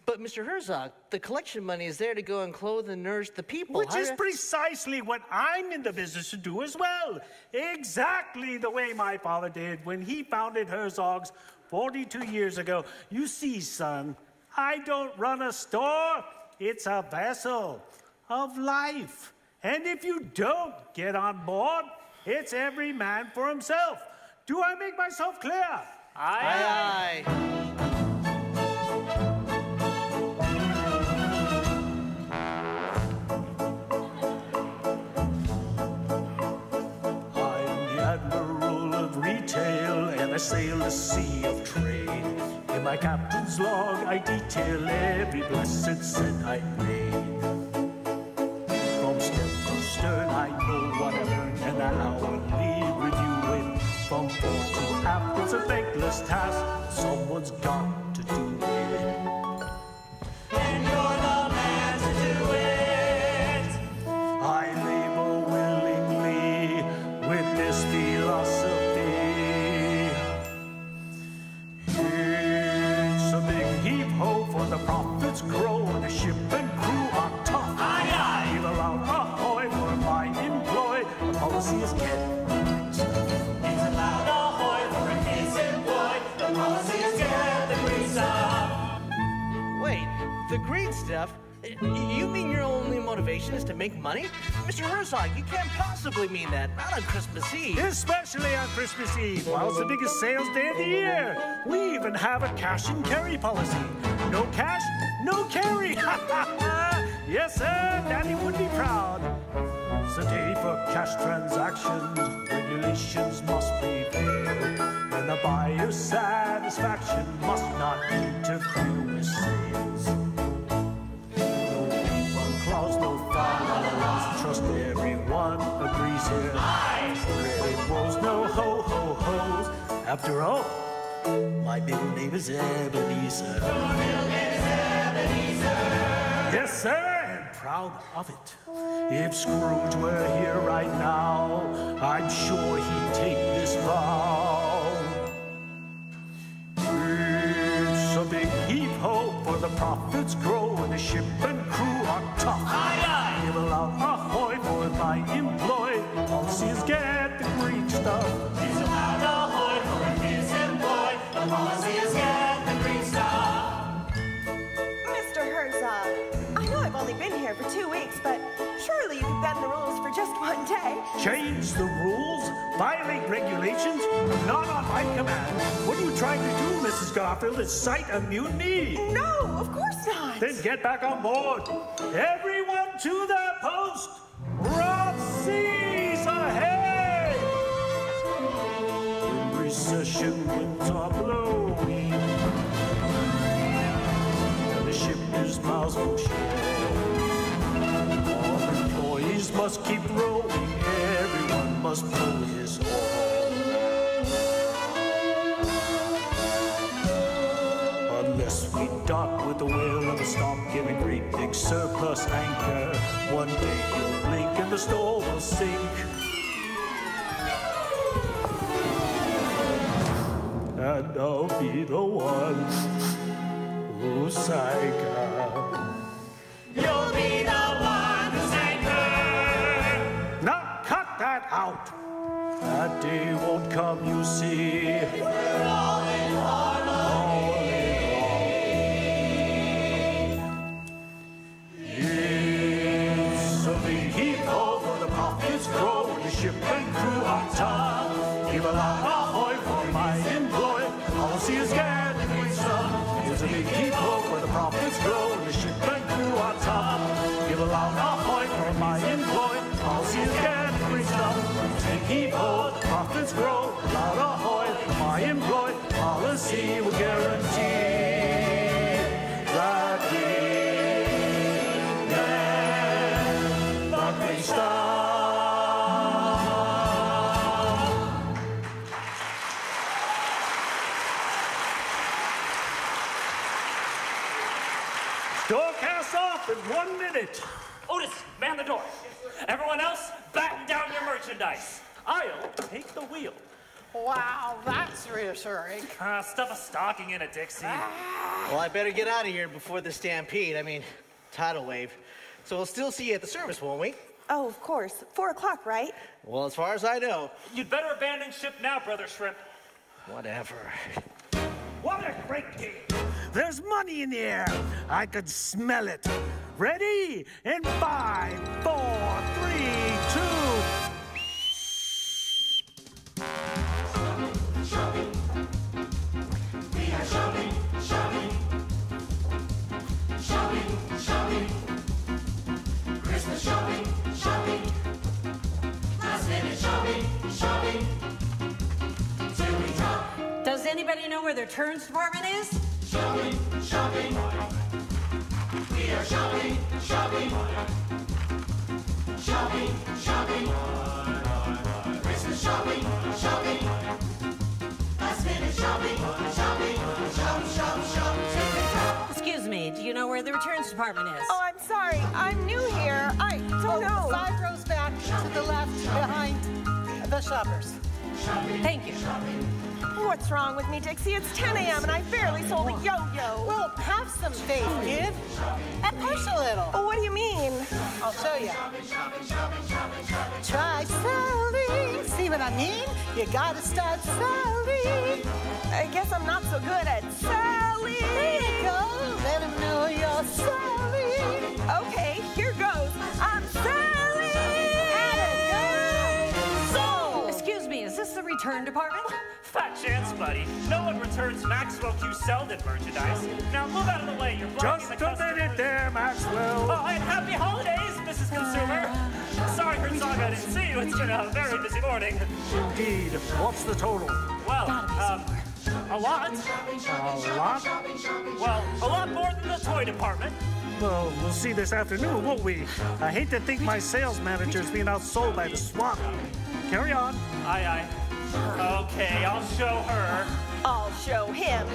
G: But, Mr. Herzog, the collection money is there to go and clothe and nourish the people.
J: Which is precisely what I'm in the business to do as well. Exactly the way my father did when he founded Herzog's 42 years ago. You see, son, I don't run a store. It's a vessel of life. And if you don't get on board, it's every man for himself. Do I make myself clear?
G: Aye, aye.
J: Retail, and I sail the sea of trade. In my captain's log, I detail every blessed cent I made. From stem to stern, I know what I've earned, and I hourly review it. From fore to aft, it's a thankless task. Someone's got to do it.
D: And you're the man to do it.
J: I labor willingly with this philosophy. For the profits grow and the ship and crew are tough.
D: Aye, aye.
J: Give around ahoy for my employ. The policy is get the green stuff.
D: It's a loud ahoy for his employ. The policy is get the green stuff.
G: Wait, the green stuff? You mean your only motivation is to make money? Mr. Herzog, you can't possibly mean that. Not on Christmas Eve.
J: Especially on Christmas Eve. Well, it's the biggest sales day of the year. We even have a cash and carry policy. No cash, no carry. Yes, sir, Daddy would be proud. It's a day for cash transactions. Regulations must prevail. And the buyer's satisfaction must not interfere with sales. No refund clause, no foul. Trust everyone agrees here. Credit woes, no ho-ho-hos. After all, my middle name is Ebenezer. Yes, sir, and proud of it. If Scrooge were here right now, I'm sure he'd take this vow. It's a big heave-ho, for the profits grow, and the ship and crew are tough.
D: Aye, aye.
J: Give a loud ahoy for my employ. Policies get the green stuff.
D: It's a loud ahoy for his employ. The policy is get the green stuff.
F: Mr. Herzog, I know I've only been here for 2 weeks, but surely surely you could bend the rules for just one day.
J: Change the rules? Violate regulations? Not on my command. What are you trying to do, Mrs. Garfield? Incite a mutiny?
F: No, of course not.
J: Then get back on board. Everyone to their post. Rough seas ahead. When recession winds are blowing and the ship is miles from shore, all employees must keep rowing. Everyone must pull his oar. Unless we dock with the whale of a stop, give a great big surplus anchor, one day you'll blink and the store will sink. And I'll be the one who sank her.
D: You'll be the one who's anchored.
J: Now cut that out. That day won't come, you see.
D: We're all in harmony.
J: It's a big heap over the profits grow when the ship and crew on top. Give a loud ahoy for my employ. Policy is gathering some. It's a big heap over the profits grow when the ship and crew on top. Give a loud ahoy for my employ. Policy is gathering some. Big heap over the profits grow. Loud ahoy for my employ. Policy will guarantee that we never stop. Door casts off in 1 minute.
I: Otis, man the door. Everyone else, batten down your merchandise. I'll take the wheel.
B: Wow, that's reassuring.
I: Stuff a stocking in it, Dixie.
G: Well, I better get out of here before the stampede. I mean, tidal wave. So we'll still see you at the service, won't we?
F: Oh, of course. 4 o'clock, right?
G: Well, as far as I know.
I: You'd better abandon ship now, Brother Shrimp.
G: Whatever.
J: What a great game. There's money in the air. I could smell it. Ready? In 5, 4, 3, 2.
C: Shopping. We are shopping, shopping. Shopping, shopping. Christmas shopping, shopping. Last minute shopping, shopping. Till we drop.
K: Does anybody know where the returns department is?
C: Shopping, shopping. We are shopping, shopping. Shopping, shopping. Christmas shopping, shopping. Last minute shopping, shopping. Shop, shop, shop, till we drop.
K: Excuse me, do you know where the returns department is?
F: Oh, I'm sorry. I'm new here. I don't know.
B: 5 rows back to the left behind the shoppers.
K: Thank you.
F: What's wrong with me, Dixie? It's 10 a.m. and I barely sold a yo-yo.
B: Well, have some faith, kid. And push a little.
F: Oh, what do you mean?
B: I'll show you. Try selling. See what I mean? You gotta start selling.
F: I guess I'm not so good at selling.
B: There you go. Let them know you're selling.
F: Okay, here goes. I'm selling.
B: Sold.
K: Excuse me, is this the return department?
I: Fat chance, buddy. No one returns Maxwell Q. Selden merchandise. Now move out of the way. You're blocking
J: Just
I: the
J: a
I: customers.
J: minute there, Maxwell.
I: Oh, and happy holidays, Mrs. Consumer. Sorry, Herzog, I didn't see you. It's been a very busy morning.
J: Indeed. What's the total?
I: Well, a lot.
J: A lot?
I: Well, a lot more than the toy department.
J: Well, we'll see this afternoon, won't we? I hate to think my sales manager's being outsold by the swamp. Carry on.
I: Aye, aye. Okay, I'll show her.
F: I'll show him.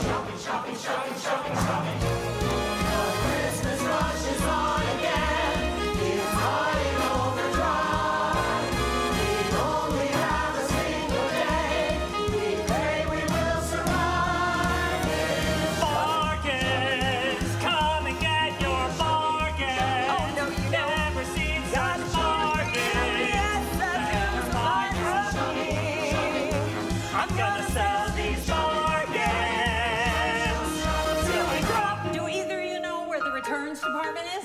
C: Shopping, shopping, shopping, shopping, shopping. The Christmas rush is on again. It's running overdrive. We only have a single day. We pray we will survive.
I: Bargains, come and get your bargains.
F: Oh, no, you don't.
I: Never seen such bargains.
F: Yes, that's
I: I'm gonna sell these bargains till we drop.
K: Do either of you know where the returns department is?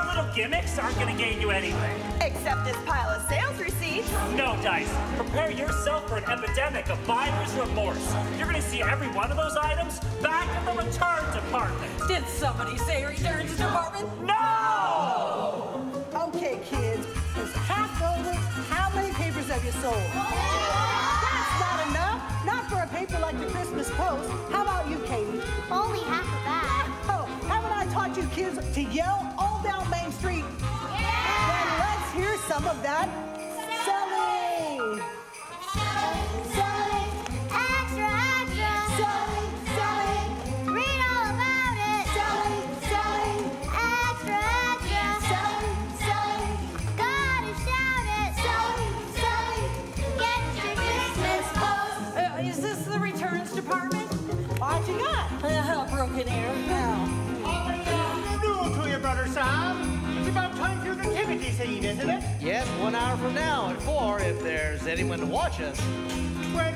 I: your little gimmicks aren't gonna gain you anything.
F: Except this pile of sales receipts.
I: No, Dice. Prepare yourself for an epidemic of buyer's remorse. You're gonna see every one of those items back in the return department.
K: Did somebody say returns department?
I: No!
B: Okay, kids, it's half over. How many papers have you sold? That's not enough. Not for a paper like the Christmas Post. How about you, Katie?
E: Only half of that.
B: Oh, haven't I taught you kids to yell all down Main Street? Then let's hear some of that selling.
E: Selling, extra, extra.
B: Selling, selling,
E: Read all about it.
B: selling, selling,
E: Extra, extra.
B: selling, selling,
E: Gotta shout it.
B: selling, selling.
E: Get your Christmas post.
K: Is this the returns department?
B: What you got?
K: Broken ear.
B: Now,
H: New to you, Brother Sam. It's about time for your nativity scene, isn't it?
G: Yes, 1 hour from now at 4 if there's anyone to watch us.
H: Well,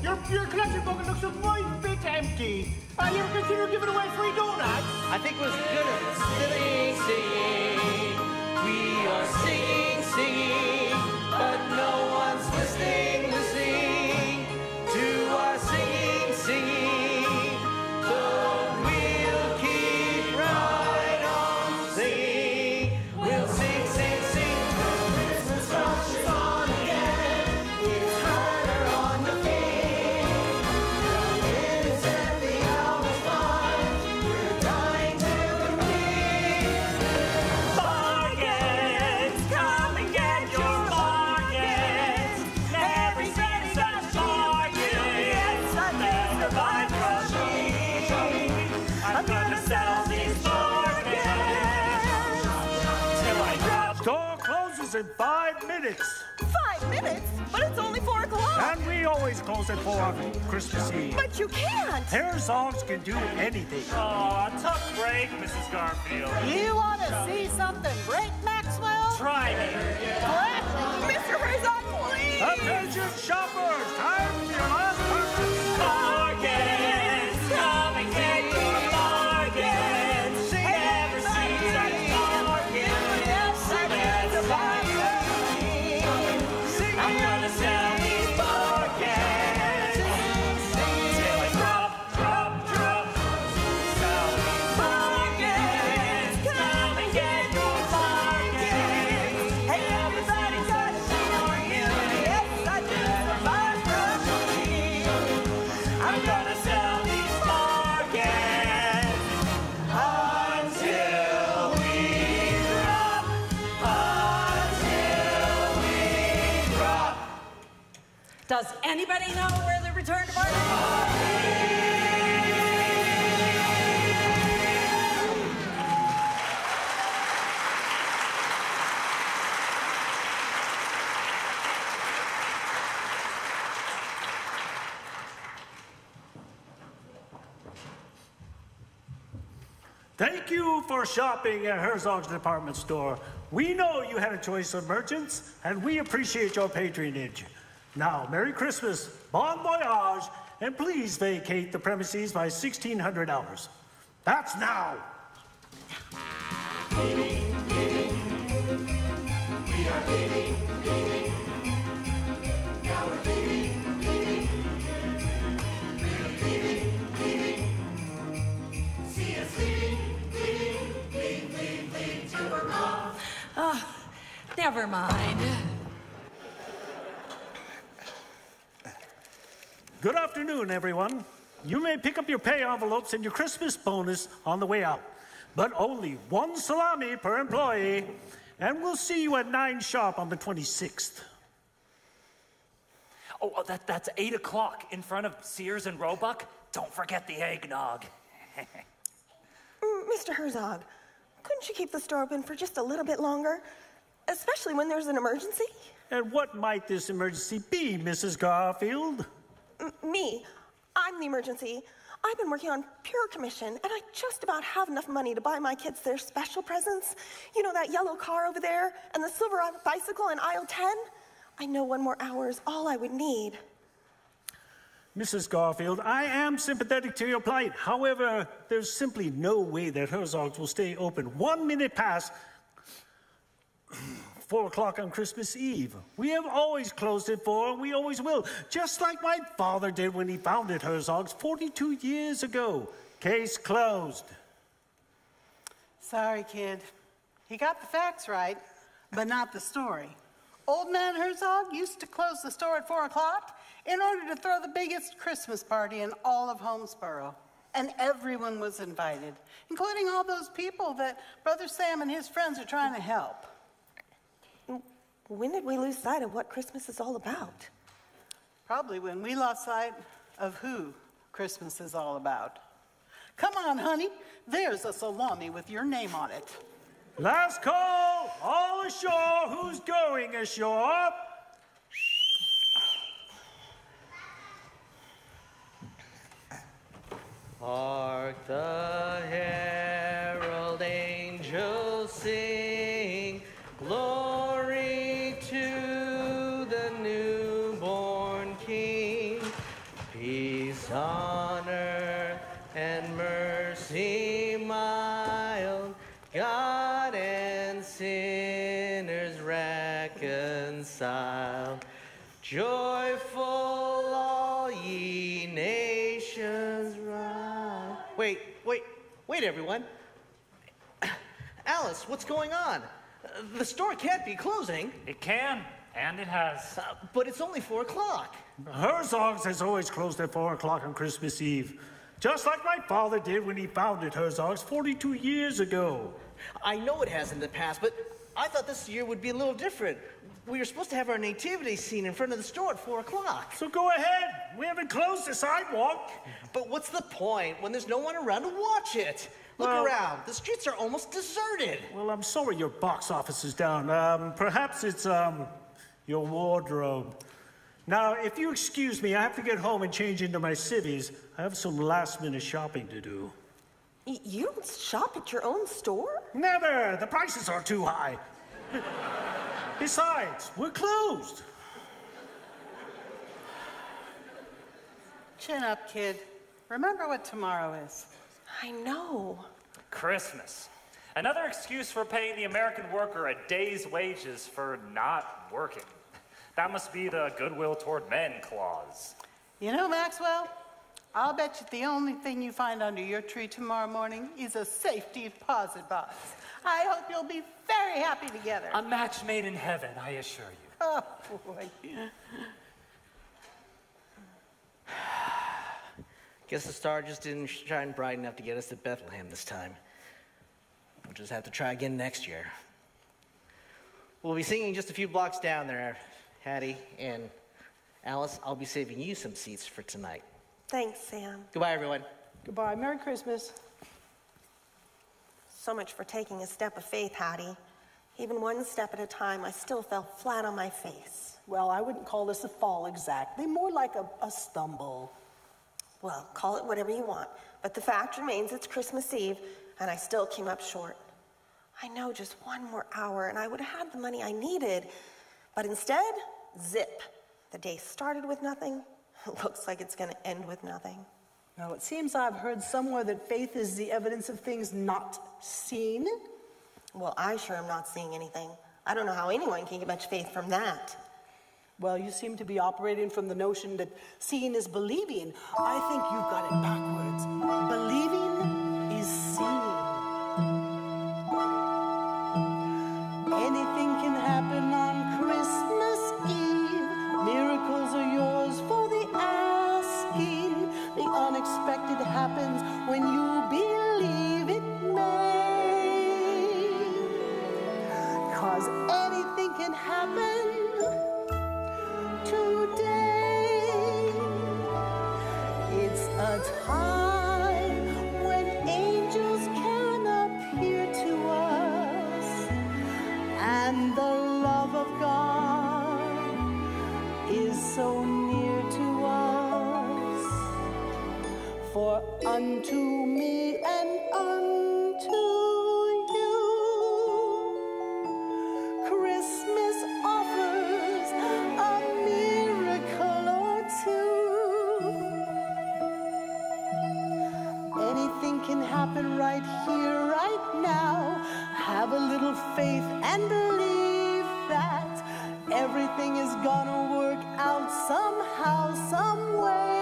H: your collection book looks a right bit empty. You ever consider giving away free donuts?
G: I think we're good at singing, singing. We are singing, singing, but no one's listening, listening to our singing, singing. So we'll keep right on singing. We'll sing, sing, sing. Christmas rush is on again. It's harder on the feet. The minutes and the hours fly. We're dying to compete. Bargains, come and get your bargains. Every city's a bargain. Never buy from me. I'm gonna sell these bargains till I drop.
J: Store closes in 5 minutes.
F: 5 minutes? But it's only 4 o'clock.
J: And we always close at 4 on Christmas Eve.
F: But you can't.
J: Herzogs can do anything.
I: Aw, tough break, Mrs. Garfield.
B: you want to see something great, Maxwell?
I: Try me.
F: Mr. Herzog, please.
J: Attention shoppers, time for your last purchase.
I: Bargains, come and get your bargains. Never see such bargains. Never buy from me. I'm gonna sell these bargains till I drop, drop, drop. Sell these bargains, come and get your bargains.
F: Hey, everybody, got a bargain. Yes, I do. Buy from me.
I: I'm gonna sell these bargains until we drop. Until we drop.
K: Does anybody know where the return department is?
J: Thank you for shopping at Herzog's department store. We know you had a choice of merchants, and we appreciate your patronage. Now, Merry Christmas, bon voyage, and please vacate the premises by 1600 hours. That's now.
K: Never mind.
J: Good afternoon, everyone. You may pick up your pay envelopes and your Christmas bonus on the way out, but only 1 salami per employee, and we'll see you at 9 sharp on the 26th.
I: Oh, that's 8 o'clock in front of Sears and Roebuck. Don't forget the eggnog.
F: Mr. Herzog, couldn't you keep the store open for just a little bit longer? Especially when there's an emergency?
J: And what might this emergency be, Mrs. Garfield?
F: Me. I'm the emergency. I've been working on pure commission, and I just about have enough money to buy my kids their special presents. You know, that yellow car over there, and the silver bicycle in aisle 10? I know 1 more hour is all I would need.
J: Mrs. Garfield, I am sympathetic to your plight. However, there's simply no way that Herzog's will stay open 1 minute past 4 o'clock on Christmas Eve. We have always closed at 4, and we always will, just like my father did when he founded Herzog's 42 years ago. Case closed.
B: Sorry, kid. He got the facts right, but not the story. Old man Herzog used to close the store at 4 o'clock in order to throw the biggest Christmas party in all of Holmesboro. And everyone was invited, including all those people that Brother Sam and his friends are trying to help.
F: When did we lose sight of what Christmas is all about?
B: Probably when we lost sight of who Christmas is all about. Come on, honey. There's a salami with your name on it.
J: Last call, all ashore. Who's going ashore?
G: Hark the herald angels sing, glory to the newborn King. Peace on earth and mercy mild, God and sinners reconciled. Joyful all ye nations rise. Wait, everyone. Alice, what's going on? The store can't be closing.
I: It can, and it has.
G: But it's only 4 o'clock.
J: Herzog's has always closed at 4 o'clock on Christmas Eve, just like my father did when he founded Herzog's 42 years ago.
G: I know it has in the past, but I thought this year would be a little different. We were supposed to have our nativity scene in front of the store at 4 o'clock.
J: So go ahead. We haven't closed the sidewalk.
G: But what's the point when there's no one around to watch it? Look around. The streets are almost deserted.
J: Well, I'm sorry your box office is down. Perhaps it's, your wardrobe. Now, if you excuse me, I have to get home and change into my civvies. I have some last-minute shopping to do.
F: You don't shop at your own store?
J: Never! The prices are too high. Besides, we're closed.
B: Chin up, kid. Remember what tomorrow is.
F: I know.
I: Christmas. Another excuse for paying the American worker a day's wages for not working. That must be the goodwill toward men clause.
B: You know, Maxwell, I'll bet you the only thing you find under your tree tomorrow morning is a safety deposit box. I hope you'll be very happy together.
I: A match made in heaven, I assure you.
B: Oh, boy.
G: Guess the star just didn't shine bright enough to get us to Bethlehem this time. We'll just have to try again next year. We'll be singing just a few blocks down there, Hattie, and Alice, I'll be saving you some seats for tonight.
F: Thanks, Sam.
G: Goodbye, everyone.
B: Goodbye. Merry Christmas.
F: So much for taking a step of faith, Hattie. Even one step at a time, I still fell flat on my face.
B: Well, I wouldn't call this a fall exactly, more like a stumble.
F: Well, call it whatever you want, but the fact remains it's Christmas Eve, and I still came up short. I know just one more hour, and I would have had the money I needed, but instead, zip. The day started with nothing. It looks like it's going to end with nothing.
B: Now, it seems I've heard somewhere that faith is the evidence of things not seen.
F: Well, I sure am not seeing anything. I don't know how anyone can get much faith from that.
B: Well, you seem to be operating from the notion that seeing is believing. I think you've got it backwards. Believing is seeing. Anything can happen on Christmas Eve. Miracles are yours for the asking. The unexpected happens when you believe it may. 'Cause anything can happen today. It's a time when angels can appear to us, and the love of God is so near to us. For unto me and unto you, Christmas offers a miracle or two. little faith and believe that everything is gonna work out somehow, some way.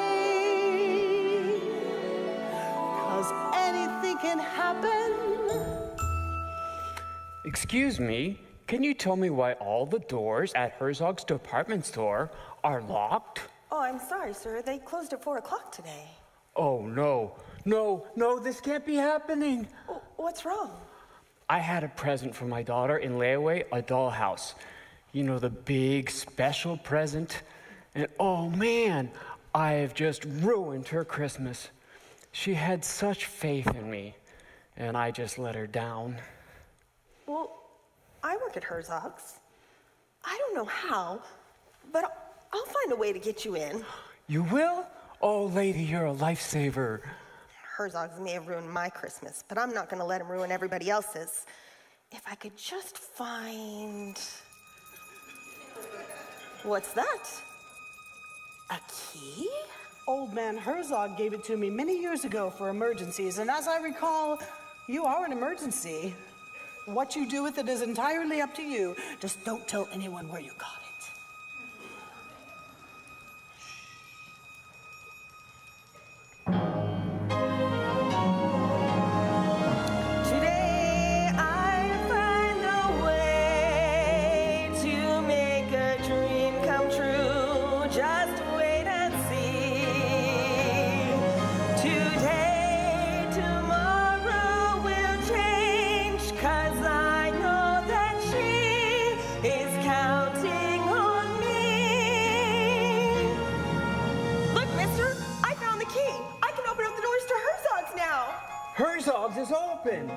B: 'Cause anything can happen.
L: Excuse me, can you tell me why all the doors at Herzog's department store are locked?
F: Oh, I'm sorry, sir. They closed at 4 o'clock today.
L: Oh, no. No, this can't be happening.
F: What's wrong?
L: I had a present for my daughter in layaway, a dollhouse. You know, the big special present. And oh man, I have just ruined her Christmas. She had such faith in me, and I just let her down.
F: Well, I work at Herzog's. I don't know how, but I'll find a way to get you in.
L: You will? Oh, lady, you're a lifesaver.
F: Herzog's may have ruined my Christmas, but I'm not going to let him ruin everybody else's. If I could just find... What's that? A key?
B: Old man Herzog gave it to me many years ago for emergencies, and as I recall, you are an emergency. What you do with it is entirely up to you. Just don't tell anyone where you got it.
L: Herzog's is open.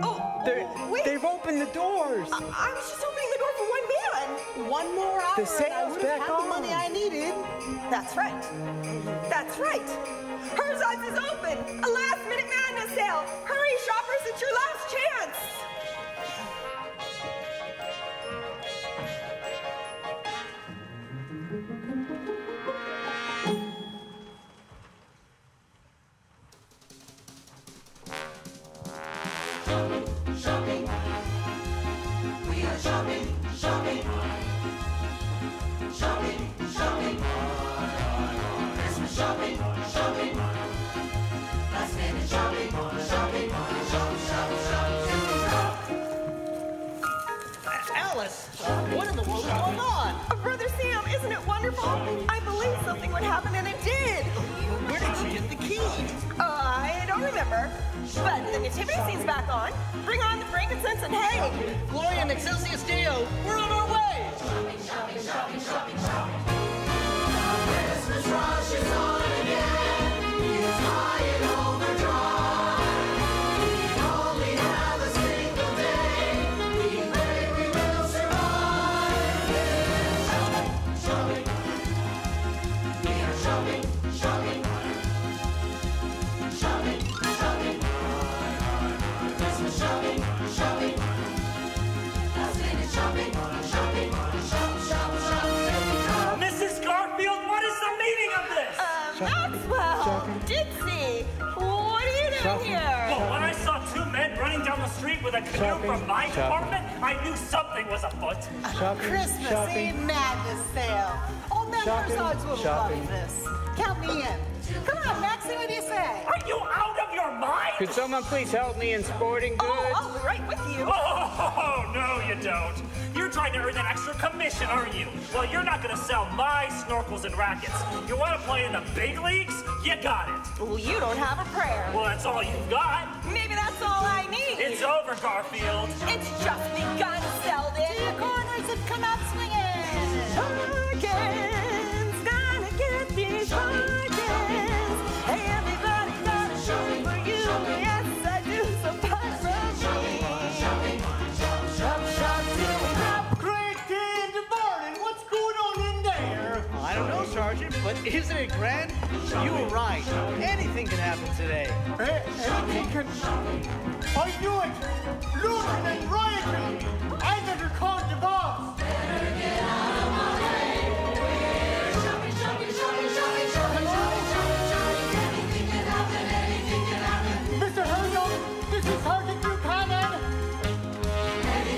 F: Oh, wait.
L: They've opened the doors.
F: I was just opening the door for one man.
B: One more hour
L: The
B: and I
L: sale's
B: would
L: back
B: have had the money
L: on.
B: I needed.
F: That's right. That's right. Herzog's is open. A last-minute madness sale. Hurry, shoppers, it's your last chance.
C: Shopping. We are shopping, shopping. Shopping, shopping. Christmas shopping, shopping. Last minute shopping, shopping. Shop, shop, shop.
G: Alice, what in the world is going on?
F: Brother Sam, isn't it wonderful? I believed something would happen, and it did.
G: Where did she get the key?
F: I don't remember. But the nativity scene's back on. Bring on the frankincense and hay.
G: Gloria and Excelsior Deo, we're on our way.
C: Shopping, shopping, shopping, shopping, shopping. Christmas rush is on again. It's high and overdrive. We only have a single day. We pray we will survive. Shopping, shopping. We are shopping, shopping. Shopping, shopping. Christmas shopping, shopping. Last minute shopping, shopping. Shop, shop, shop.
I: Mrs. Garfield, what is the meaning of this?
F: Maxwell, Dixie, what are you doing here?
I: Well, when I saw two men running down the street with a canoe from my department, I knew something was afoot.
B: Christmas Eve madness sale. Old man Herzog's will love this. Count me in. Come on, Maxie, what do you say?
I: Are you out of your mind?
L: Could someone please help me in sporting goods?
F: I'll be right with you.
I: Oh, no, you don't. You're trying to earn that extra commission, aren't you? Well, you're not going to sell my snorkels and rackets. You want to play in the big leagues? You got it.
F: Well, you don't have a prayer.
I: Well, that's all you've got.
F: Maybe that's all I need.
I: It's over, Garfield.
F: It's just begun, Selden.
B: To your corners and come out swinging.
F: Bargains, gonna get these bargains. Hey, everybody got a show for you. Yes, I do, so buy from me.
C: Shopping, shop, shop, shop.
H: Great day in the morning. What's going on in there?
G: I don't know, Sergeant, but isn't it grand? You were right. Anything can happen today.
H: Anything can... I knew it. Looting and rioting. I better call the boss.
C: Shopping, shopping, shopping, shopping, shopping, shopping, shopping, shopping. Anything can happen, anything can happen.
H: Mr. Herzog, this is Sergeant Buchanan.
C: Anything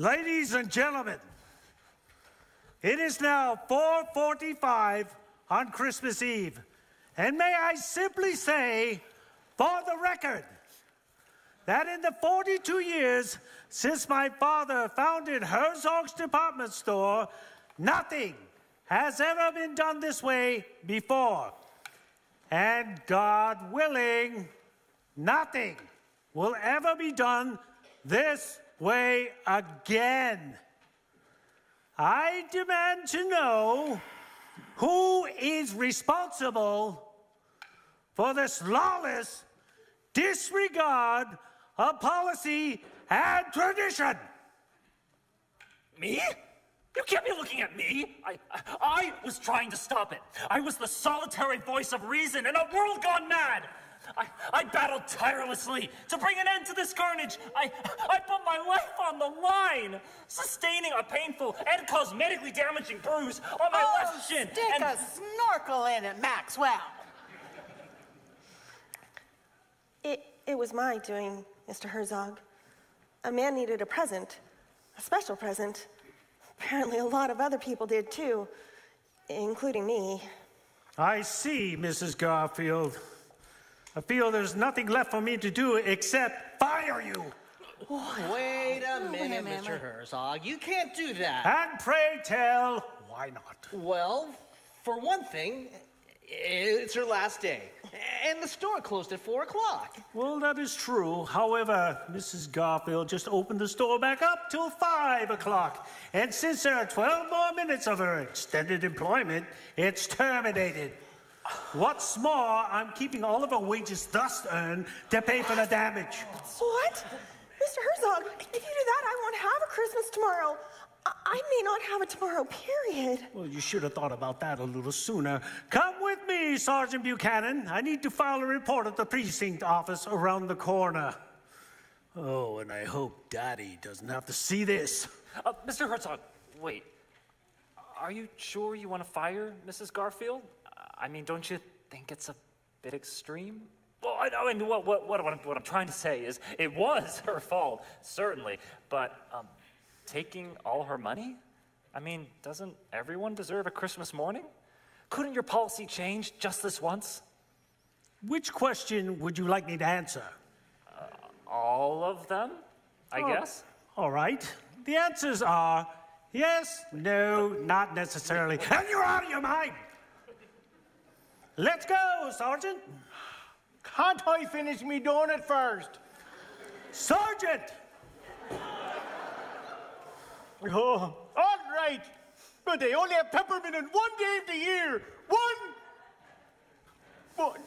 J: Ladies and gentlemen, it is now 4:45 on Christmas Eve. And may I simply say, for the record, that in the 42 years since my father founded Herzog's department store, nothing has ever been done this way before. And God willing, nothing will ever be done this way again. I demand to know who is responsible for this lawless disregard of policy and tradition.
I: Me? You can't be looking at me. I was trying to stop it. I was the solitary voice of reason in a world gone mad. I battled tirelessly to bring an end to this carnage. I put my life on the line, sustaining a painful and cosmetically damaging bruise on my left shin.
B: Stick a snorkel in it, Maxwell.
F: It was my doing, Mr. Herzog. A man needed a present, a special present. Apparently a lot of other people did too, including me.
J: I see, Mrs. Garfield. I feel there's nothing left for me to do except fire you.
G: Wait a minute, Mr. Herzog. You can't do that.
J: And pray tell, why not?
G: Well, for one thing, it's her last day. And the store closed at 4 o'clock.
J: Well, that is true. However, Mrs. Garfield just opened the store back up till 5 o'clock. And since there are 12 more minutes of her extended employment, it's terminated. What's more, I'm keeping all of her wages thus earned to pay for the damage.
F: What? Mr. Herzog, if you do that, I won't have a Christmas tomorrow. I may not have it tomorrow, period.
J: Well, you should have thought about that a little sooner. Come with me, Sergeant Buchanan. I need to file a report at the precinct office around the corner. Oh, and I hope Daddy doesn't have to see this.
I: Mr. Herzog, wait. Are you sure you want to fire Mrs. Garfield? I mean, don't you think it's a bit extreme? Well, I mean, what I'm trying to say is it was her fault, certainly, but taking all her money? I mean, doesn't everyone deserve a Christmas morning? Couldn't your policy change just this once?
J: Which question would you like me to answer?
I: All of them, I guess.
J: All right. The answers are yes, no, not necessarily, and you're out of your mind. Let's go, Sergeant.
H: Can't I finish me donut first?
J: Sergeant!
H: Oh, all right. But they only have peppermint on one day of the year. One.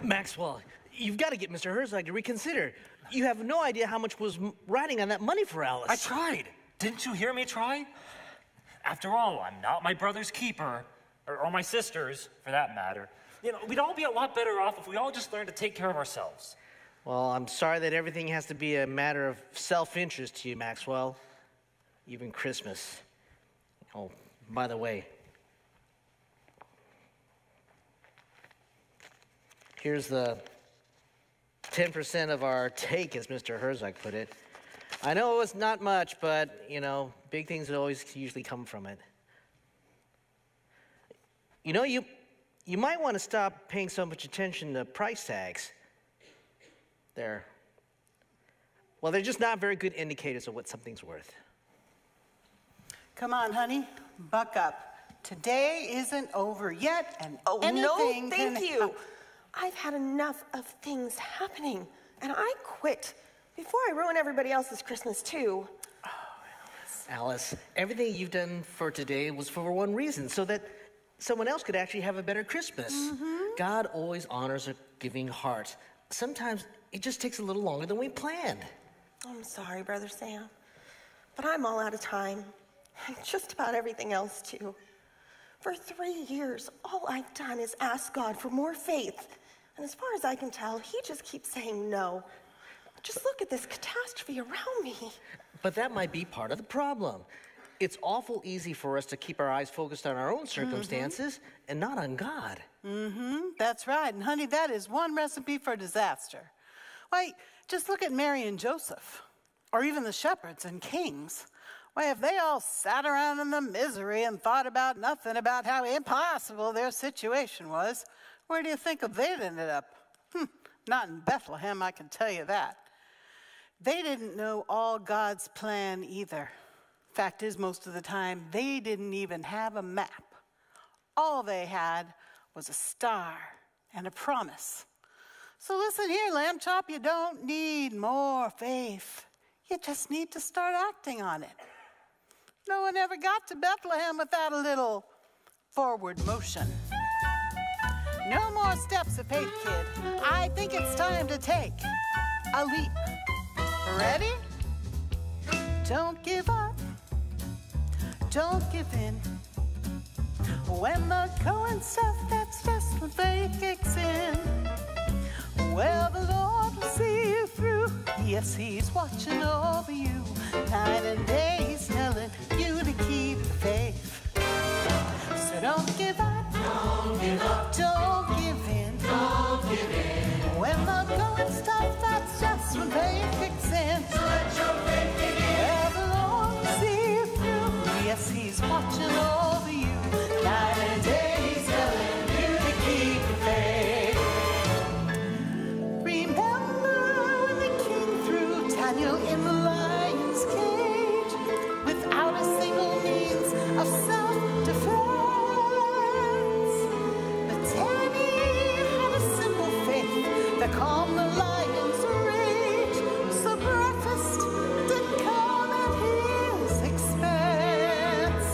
G: Maxwell, you've got to get Mr. Herzog to reconsider. You have no idea how much was riding on that money for Alice.
I: I tried. Didn't you hear me try? After all, I'm not my brother's keeper, or my sister's, for that matter. You know, we'd all be a lot better off if we all just learned to take care of ourselves.
G: Well, I'm sorry that everything has to be a matter of self-interest to you, Maxwell. Even Christmas. Oh, by the way, here's the 10% of our take, as Mr. Herzog put it. I know it was not much, but, you know, big things always usually come from it. You know, you might want to stop paying so much attention to price tags. They're just not very good indicators of what something's worth.
B: Come on, honey, buck up. Today isn't over yet, and anything
F: thank you. I've had enough of things happening, and I quit before I ruin everybody else's Christmas, too.
G: Oh, Alice, everything you've done for today was for one reason, so that someone else could actually have a better Christmas. Mm-hmm. God always honors a giving heart. Sometimes it just takes a little longer than we planned.
F: I'm sorry, Brother Sam, but I'm all out of time. And just about everything else, too. For 3 years, all I've done is ask God for more faith. And as far as I can tell, he just keeps saying no. Just look at this catastrophe around me.
G: But that might be part of the problem. It's awful easy for us to keep our eyes focused on our own circumstances and not on God.
B: That's right. And honey, that is one recipe for disaster. Why, just look at Mary and Joseph, or even the shepherds and kings. Why, if they all sat around in the misery and thought about nothing about how impossible their situation was, where do you think they'd ended up? Not in Bethlehem, I can tell you that. They didn't know all God's plan either. Fact is, most of the time, they didn't even have a map. All they had was a star and a promise. So listen here, Lamb Chop, you don't need more faith. You just need to start acting on it. No one ever got to Bethlehem without a little forward motion. No more steps of faith, kid. I think it's time to take a leap. Ready? Don't give up. Don't give in. When the going's tough, that's just when faith kicks in. Well, the Lord will see you through. Yes, He's watching over you. Night and day, He's telling you to keep the faith. So don't give up. Don't give up. Don't give in. Don't give in. When the going's tough, that's just when faith kicks in. So let your faith kick in. Well, the Lord will see you through. Yes, He's watching over you. Night and day, He's telling you to keep the faith. Remember when the king threw Daniel in the lion's cage without a single means of self-defense? But Daniel had a simple faith that calmed the lion's rage, so breakfast didn't come at his expense.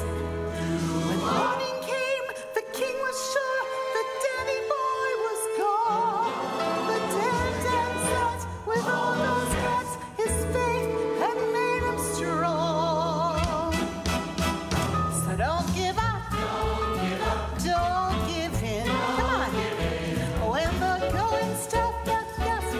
B: When morning came, the king was sure that Danny boy was gone. But Dan said, with all those guts, his faith had made him strong. So don't give up. Don't give up. Don't give in. Come on. When the going's tough, that's just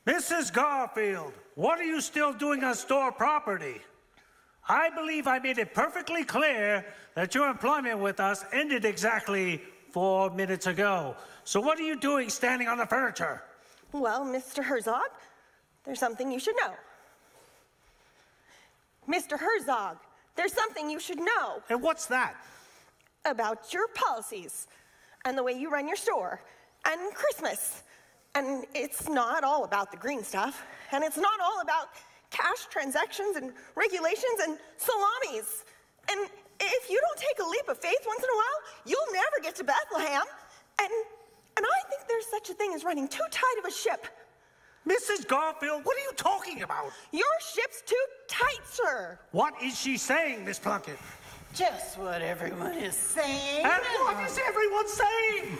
J: Mrs. Garfield, what are you still doing on store property? I believe I made it perfectly clear that your employment with us ended exactly 4 minutes ago. So what are you doing standing on the furniture?
F: Well, Mr. Herzog, there's something you should know. Mr. Herzog, there's something you should know.
J: And what's that?
F: About your policies and the way you run your store and Christmas. And it's not all about the green stuff, and it's not all about cash transactions and regulations and salamis. And if you don't take a leap of faith once in a while, you'll never get to Bethlehem. And I think there's such a thing as running too tight of a ship.
J: Mrs. Garfield, what are you talking about?
F: Your ship's too tight, sir.
J: What is she saying, Miss Plunkett?
M: Just what everyone is saying.
J: And what is everyone saying?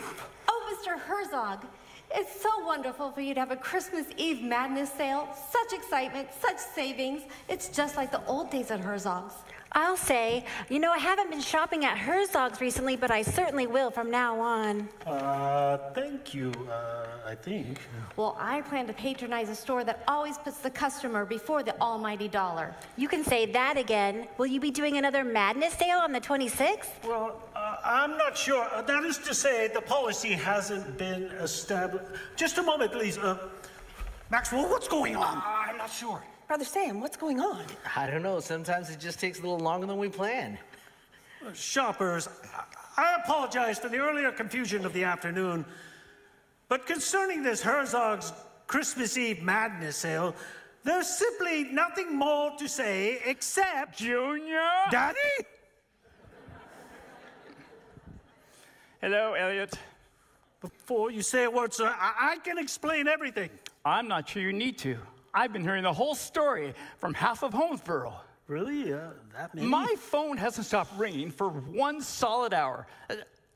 K: Oh, Mr. Herzog, it's so wonderful for you to have a Christmas Eve madness sale. Such excitement, such savings. It's just like the old days at Herzog's.
N: I'll say, I haven't been shopping at Herzog's recently, but I certainly will from now on.
J: Thank you, I think.
K: Well, I plan to patronize a store that always puts the customer before the almighty dollar.
N: You can say that again. Will you be doing another madness sale on the 26th?
J: Well, I'm not sure. That is to say, the policy hasn't been established. Just a moment, please. Maxwell, what's going on?
G: I'm not sure.
F: Brother Sam, what's going on?
G: I don't know. Sometimes it just takes a little longer than we planned.
J: Shoppers, I apologize for the earlier confusion of the afternoon, but concerning this Herzog's Christmas Eve madness sale, there's simply nothing more to say except...
L: Junior?
J: Daddy?
L: Hello, Elliot.
J: Before you say a word, sir, I can explain everything.
L: I'm not sure you need to. I've been hearing the whole story from half of Holmesboro.
J: Really? That many?
L: My phone hasn't stopped ringing for 1 solid hour.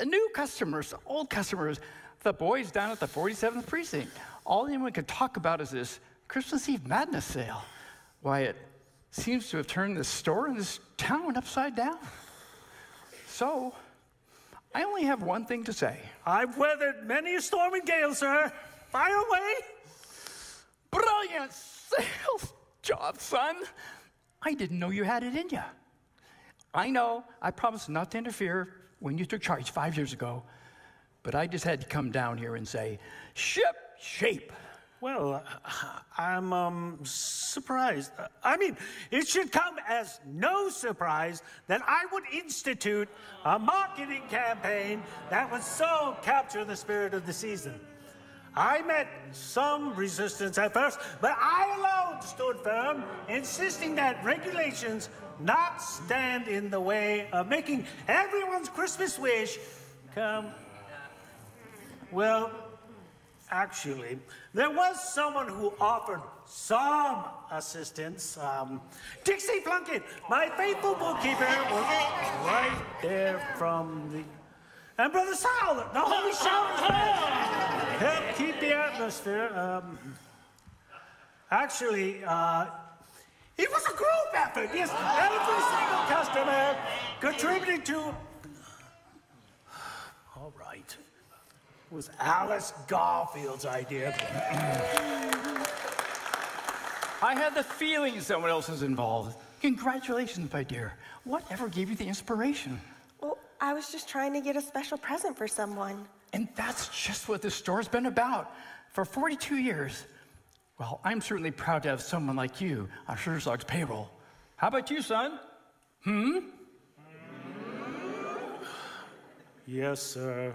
L: New customers, old customers, the boys down at the 47th precinct. All anyone can talk about is this Christmas Eve madness sale. Why, it seems to have turned this store and this town upside down. So, I only have one thing to say.
J: I've weathered many a storm and gale, sir. Fire away.
L: Brilliant sales job, son. I didn't know you had it in you. I know I promised not to interfere when you took charge 5 years ago, but I just had to come down here and say, ship shape.
J: Well, I'm surprised. I mean, it should come as no surprise that I would institute a marketing campaign that would so capture the spirit of the season. I met some resistance at first, but I alone stood firm, insisting that regulations not stand in the way of making everyone's Christmas wish come. Well, actually, there was someone who offered some assistance. Dixie Plunkett, my faithful bookkeeper, was right there from the... And Brother Sal, the Holy Shower, help keep the atmosphere. Actually, it was a group effort. Yes, every single customer contributed to... All right. It was Alice Garfield's idea.
L: I had the feeling someone else was involved. Congratulations, my dear. Whatever gave you the inspiration?
F: Well, I was just trying to get a special present for someone.
L: And that's just what this store's been about for 42 years. Well, I'm certainly proud to have someone like you on Herzog's payroll. How about you, son?
J: Yes, sir.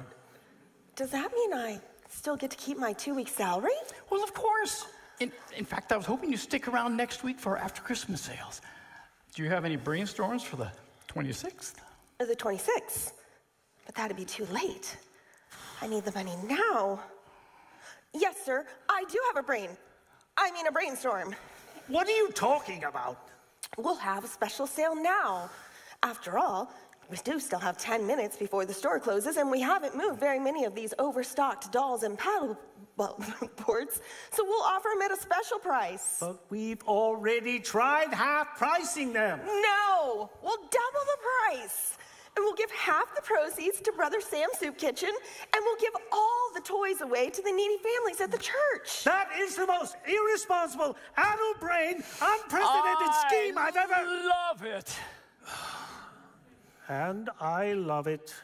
F: Does that mean I still get to keep my 2-week salary?
L: Well, of course. In fact, I was hoping you'd stick around next week for our after-Christmas sales. Do you have any brainstorms for the 26th?
F: The 26th? But that'd be too late. I need the money now. Yes, sir, I do have a brainstorm.
J: What are you talking about?
F: We'll have a special sale now. After all, we do still have 10 minutes before the store closes, and we haven't moved very many of these overstocked dolls and paddle boards, so we'll offer them at a special price.
J: But we've already tried half pricing them.
F: No, we'll double the price. and we'll give half the proceeds to Brother Sam's Soup Kitchen, and we'll give all the toys away to the needy families at the church.
J: That is the most irresponsible, addle-brained, unprecedented scheme I've ever...
O: I love it.
J: And I love it.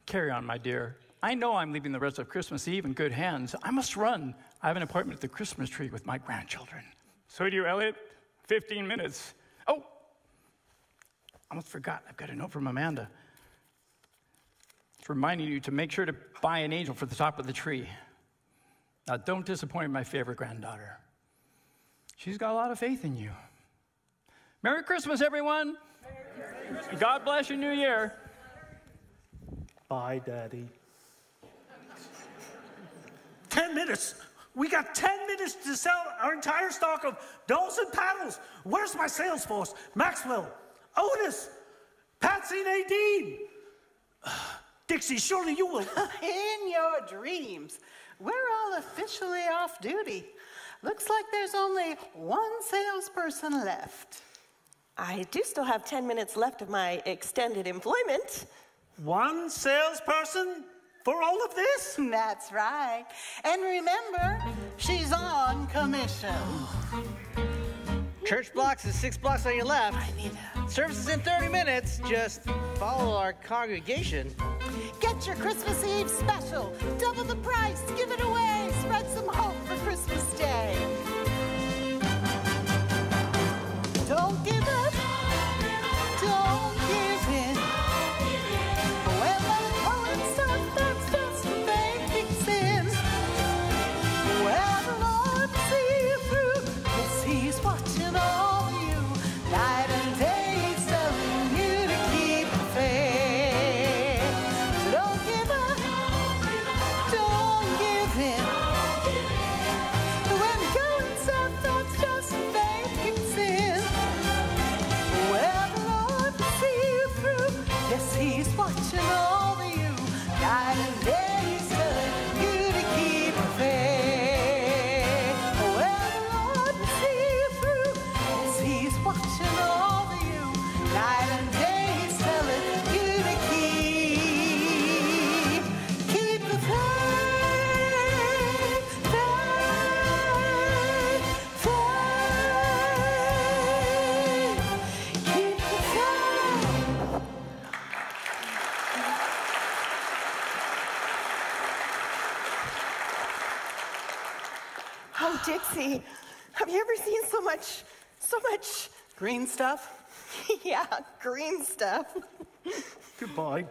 O: Carry on, my dear. I know I'm leaving the rest of Christmas Eve in good hands. I must run. I have an appointment at the Christmas tree with my grandchildren. So do you, Elliot. 15 minutes. Oh, almost forgot. I've got a note from Amanda. It's reminding you to make sure to buy an angel for the top of the tree. Now, don't disappoint my favorite granddaughter. She's got a lot of faith in you. Merry Christmas, everyone. Merry Christmas. God bless your new year.
J: Bye, Daddy. 10 minutes. We got 10 minutes to sell our entire stock of dolls and paddles. Where's my sales force? Maxwell, Otis, Patsy, Nadine. Dixie, surely you will.
M: In your dreams. We're all officially off duty. Looks like there's only one salesperson left.
F: I do still have 10 minutes left of my extended employment.
J: One salesperson for all of this?
M: That's right. And remember, she's on commission.
G: Church blocks is 6 blocks on your left. Service is in 30 minutes. Just follow our congregation.
M: Get your Christmas Eve special. Double the price. Give it away. Spread some hope for Christmas Day. Don't give up. Don't give in. When the poet starts, that's just a basic sin. Well, the Lord will see you through. Yes, He's watching all of you. Night and day, He's telling you to keep the faith. So don't give up. Don't give in. When the going south, that's just a basic sin. Well, the Lord will see you through. Yes, He's watching all of you. Night and day, He's telling you to keep the faith. Well, the Lord will see you through. Yes, He's watching all of you. Night and day, He's telling you to keep the faith, keep the faith.
F: Oh, Dixie, have you ever seen so much
M: Green stuff?
F: yeah, green stuff?
J: Goodbye.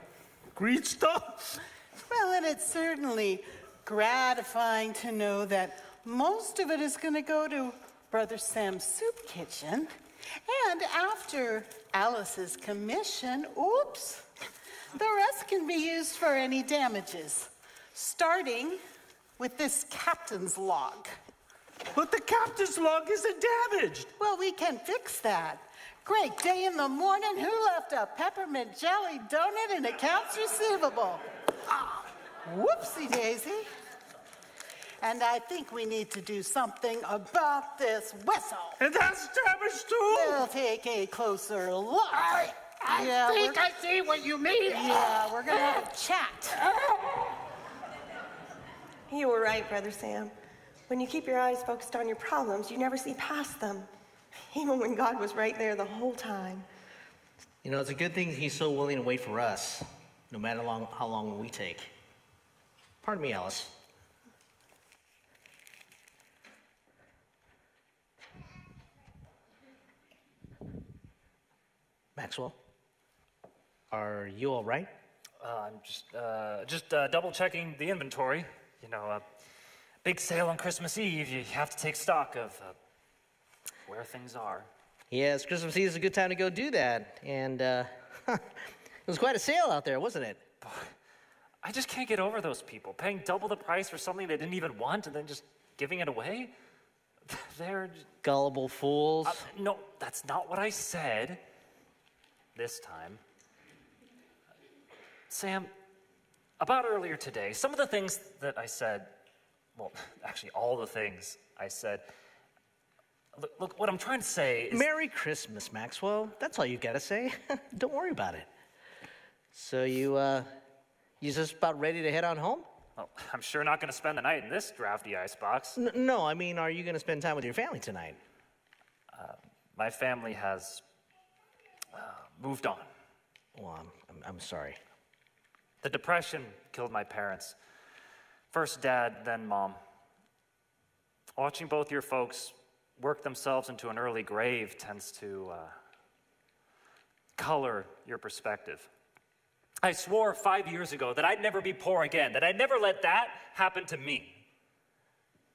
J: Green stuff.
M: Well, and it's certainly gratifying to know that most of it is going to go to Brother Sam's Soup Kitchen. And after Alice's commission, oops, the rest can be used for any damages, starting with this captain's log.
J: But the captain's log isn't damaged.
M: Well, we can fix that. Great day in the morning. Who left a peppermint jelly donut in accounts receivable? Whoopsie daisy. And I think we need to do something about this whistle.
J: And that's damaged too.
M: We'll take a closer look.
H: I think I see what you mean.
M: Yeah, we're gonna have a chat.
F: You were right, Brother Sam. When you keep your eyes focused on your problems, you never see past them, even when God was right there the whole time.
G: You know, it's a good thing He's so willing to wait for us, no matter how long we take. Pardon me, Alice. Maxwell, are you all right?
I: I'm just double checking the inventory. You know, big sale on Christmas Eve. You have to take stock of where things are.
G: Yes, Christmas Eve is a good time to go do that. And it was quite a sale out there, wasn't it?
I: I just can't get over those people paying double the price for something they didn't even want and then just giving it away. They're
G: gullible fools.
I: No, that's not what I said. This time. Sam, about earlier today, some of the things that I said, well, actually all the things I said, Look, what I'm trying to say is...
G: Merry Christmas, Maxwell. That's all you gotta say. Don't worry about it. So you just about ready to head on home?
I: Well, I'm sure not going to spend the night in this drafty icebox.
G: No, I mean, are you going to spend time with your family tonight?
I: My family has moved on.
G: Well, I'm sorry.
I: The Depression killed my parents. First Dad, then Mom. Watching both your folks work themselves into an early grave tends to color your perspective. I swore 5 years ago that I'd never be poor again, that I'd never let that happen to me.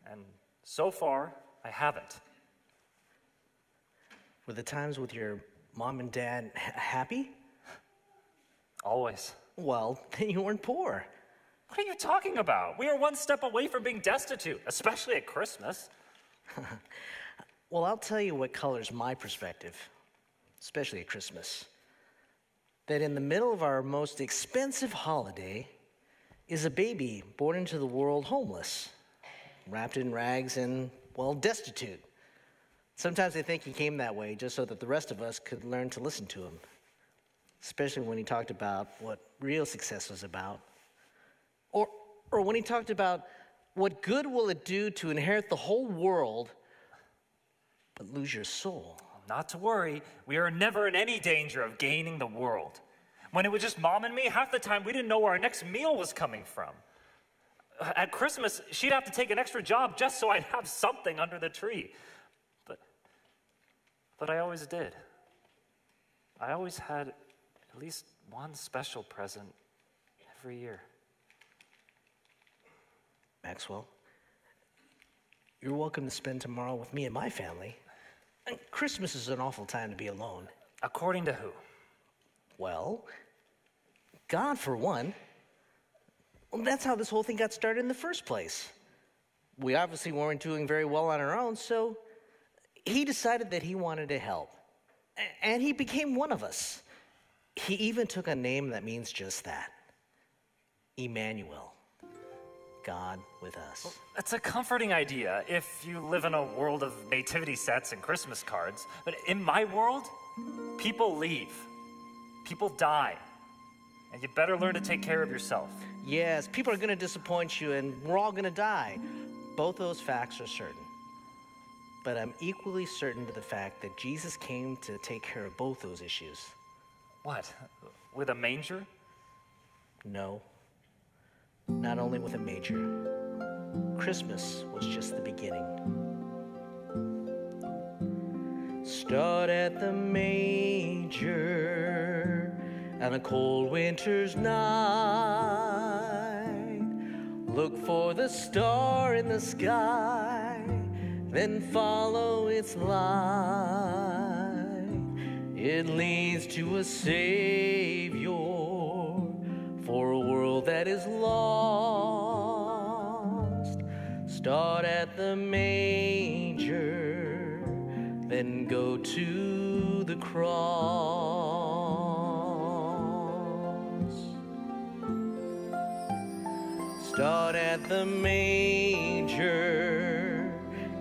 I: And so far, I haven't.
G: Were the times with your mom and dad happy?
I: Always.
G: Well, then you weren't poor.
I: What are you talking about? We are one step away from being destitute, especially at Christmas.
G: Well, I'll tell you what colors my perspective, especially at Christmas. That in the middle of our most expensive holiday is a baby born into the world homeless, wrapped in rags and, well, destitute. Sometimes I think he came that way just so that the rest of us could learn to listen to him, especially when he talked about what real success was about. Or when he talked about what good will it do to inherit the whole world but lose your soul.
I: Not to worry, we are never in any danger of gaining the world. When it was just Mom and me, half the time we didn't know where our next meal was coming from. At Christmas, she'd have to take an extra job just so I'd have something under the tree. But I always did. I always had at least one special present every year.
G: Maxwell, you're welcome to spend tomorrow with me and my family. And Christmas is an awful time to be alone.
I: According to who?
G: Well, God for one. Well, that's how this whole thing got started in the first place. We obviously weren't doing very well on our own, so he decided that he wanted to help. And he became one of us. He even took a name that means just that. Emmanuel. God with us.
I: Well, that's a comforting idea if you live in a world of nativity sets and Christmas cards. But in my world, people leave. People die. And you better learn to take care of yourself.
G: Yes, people are going to disappoint you and we're all going to die. Both those facts are certain. But I'm equally certain to the fact that Jesus came to take care of both those issues.
I: What? With a manger?
G: No. Not only with a manger. Christmas was just the beginning. Start at the manger on a cold winter's night. Look for the star in the sky, then follow its light. It leads to a Savior for a world that is lost. Start at the manger, then go to the cross. Start at the manger,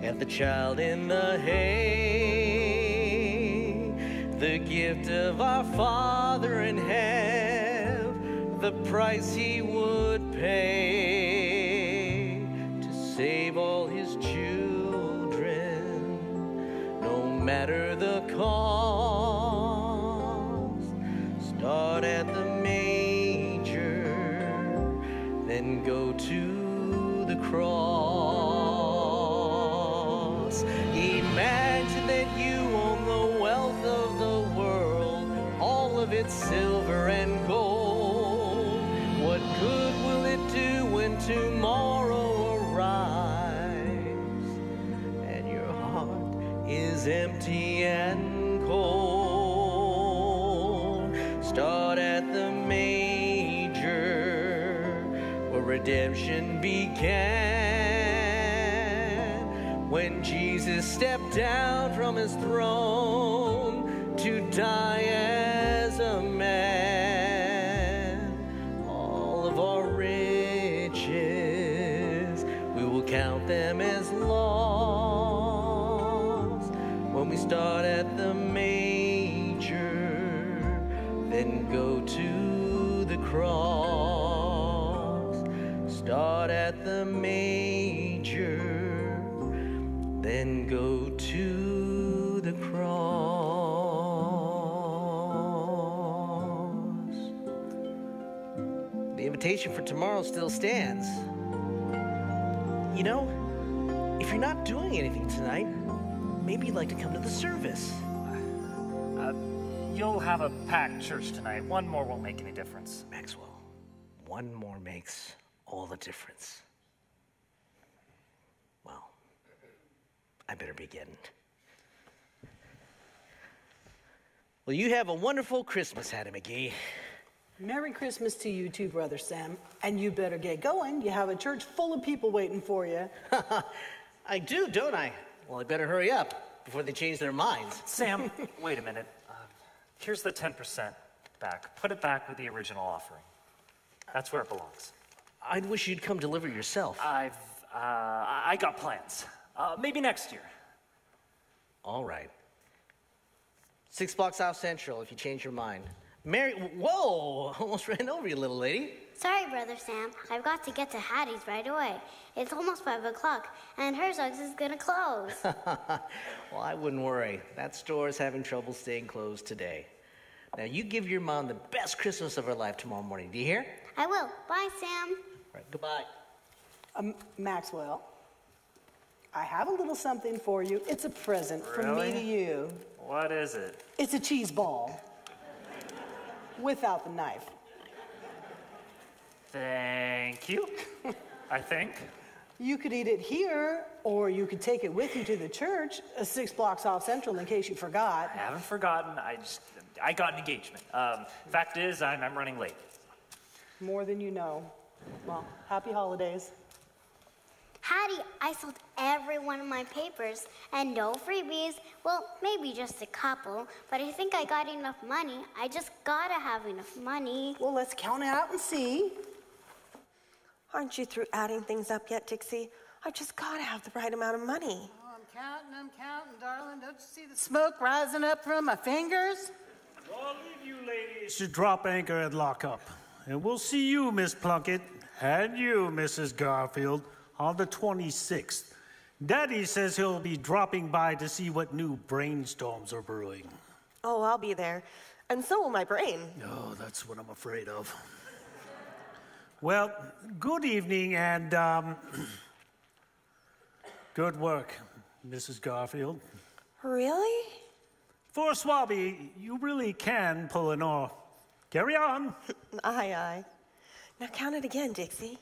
G: at the child in the hay, the gift of our Father in heaven, the price he would pay to save all his children, no matter the cost. Start at the manger, then go to the cross. Imagine that you own the wealth of the world, all of its silver and gold. What good will it do when tomorrow arrives and your heart is empty and cold? Start at the manger where redemption began, when Jesus stepped down from his throne to die as a man. All of our riches, we will count them as lost then go to the cross. Start at the manger, then go to the cross. The invitation for tomorrow still stands. You know, if you're not doing anything tonight, maybe you'd like to come to the service.
I: You'll have a packed church tonight. One more won't make any difference.
G: Maxwell, one more makes all the difference. Well, I better begin. Well, you have a wonderful Christmas, Hattie McGee.
B: Merry Christmas to you too, Brother Sam. And you better get going. You have a church full of people waiting for you.
G: I do, don't I? Well, I better hurry up before they change their minds.
I: Sam, wait a minute. Here's the 10% back. Put it back with the original offering. That's where it belongs.
G: I'd wish you'd come deliver yourself.
I: I got plans. Maybe next year.
G: All right. 6 blocks South Central if you change your mind. Mary, whoa, almost ran over you, little lady.
E: Sorry, Brother Sam. I've got to get to Hattie's right away. It's almost 5 o'clock, and Herzog's is gonna close.
G: Well, I wouldn't worry. That store is having trouble staying closed today. Now, you give your mom the best Christmas of her life tomorrow morning. Do you hear?
E: I will. Bye, Sam.
G: All right, goodbye.
B: Maxwell, I have a little something for you. It's a present from me to you.
I: What is it?
B: It's a cheese ball. Without the knife.
I: Thank you, I think.
B: You could eat it here, or you could take it with you to the church, 6 blocks off Central, in case you forgot.
I: I haven't forgotten. I got an engagement. Fact is, I'm running late.
B: More than you know. Well, happy holidays.
E: Hattie, I sold every one of my papers, and no freebies. Well, maybe just a couple, but I think I got enough money. I just gotta have enough money.
B: Well, let's count it out and see.
F: Aren't you through adding things up yet, Dixie? I just gotta have the right amount of money.
M: Oh, I'm counting, darling. Don't you see the smoke rising up from my fingers?
J: I'll leave you ladies to drop anchor and lock up. And we'll see you, Miss Plunkett, and you, Mrs. Garfield, on the 26th. Daddy says he'll be dropping by to see what new brainstorms are brewing.
F: Oh, I'll be there. And so will my brain.
J: Oh, that's what I'm afraid of. Well, good evening and good work, Mrs. Garfield.
F: Really?
J: For Swabby, you really can pull an oar. Carry on.
F: Aye, aye. Now count it again, Dixie.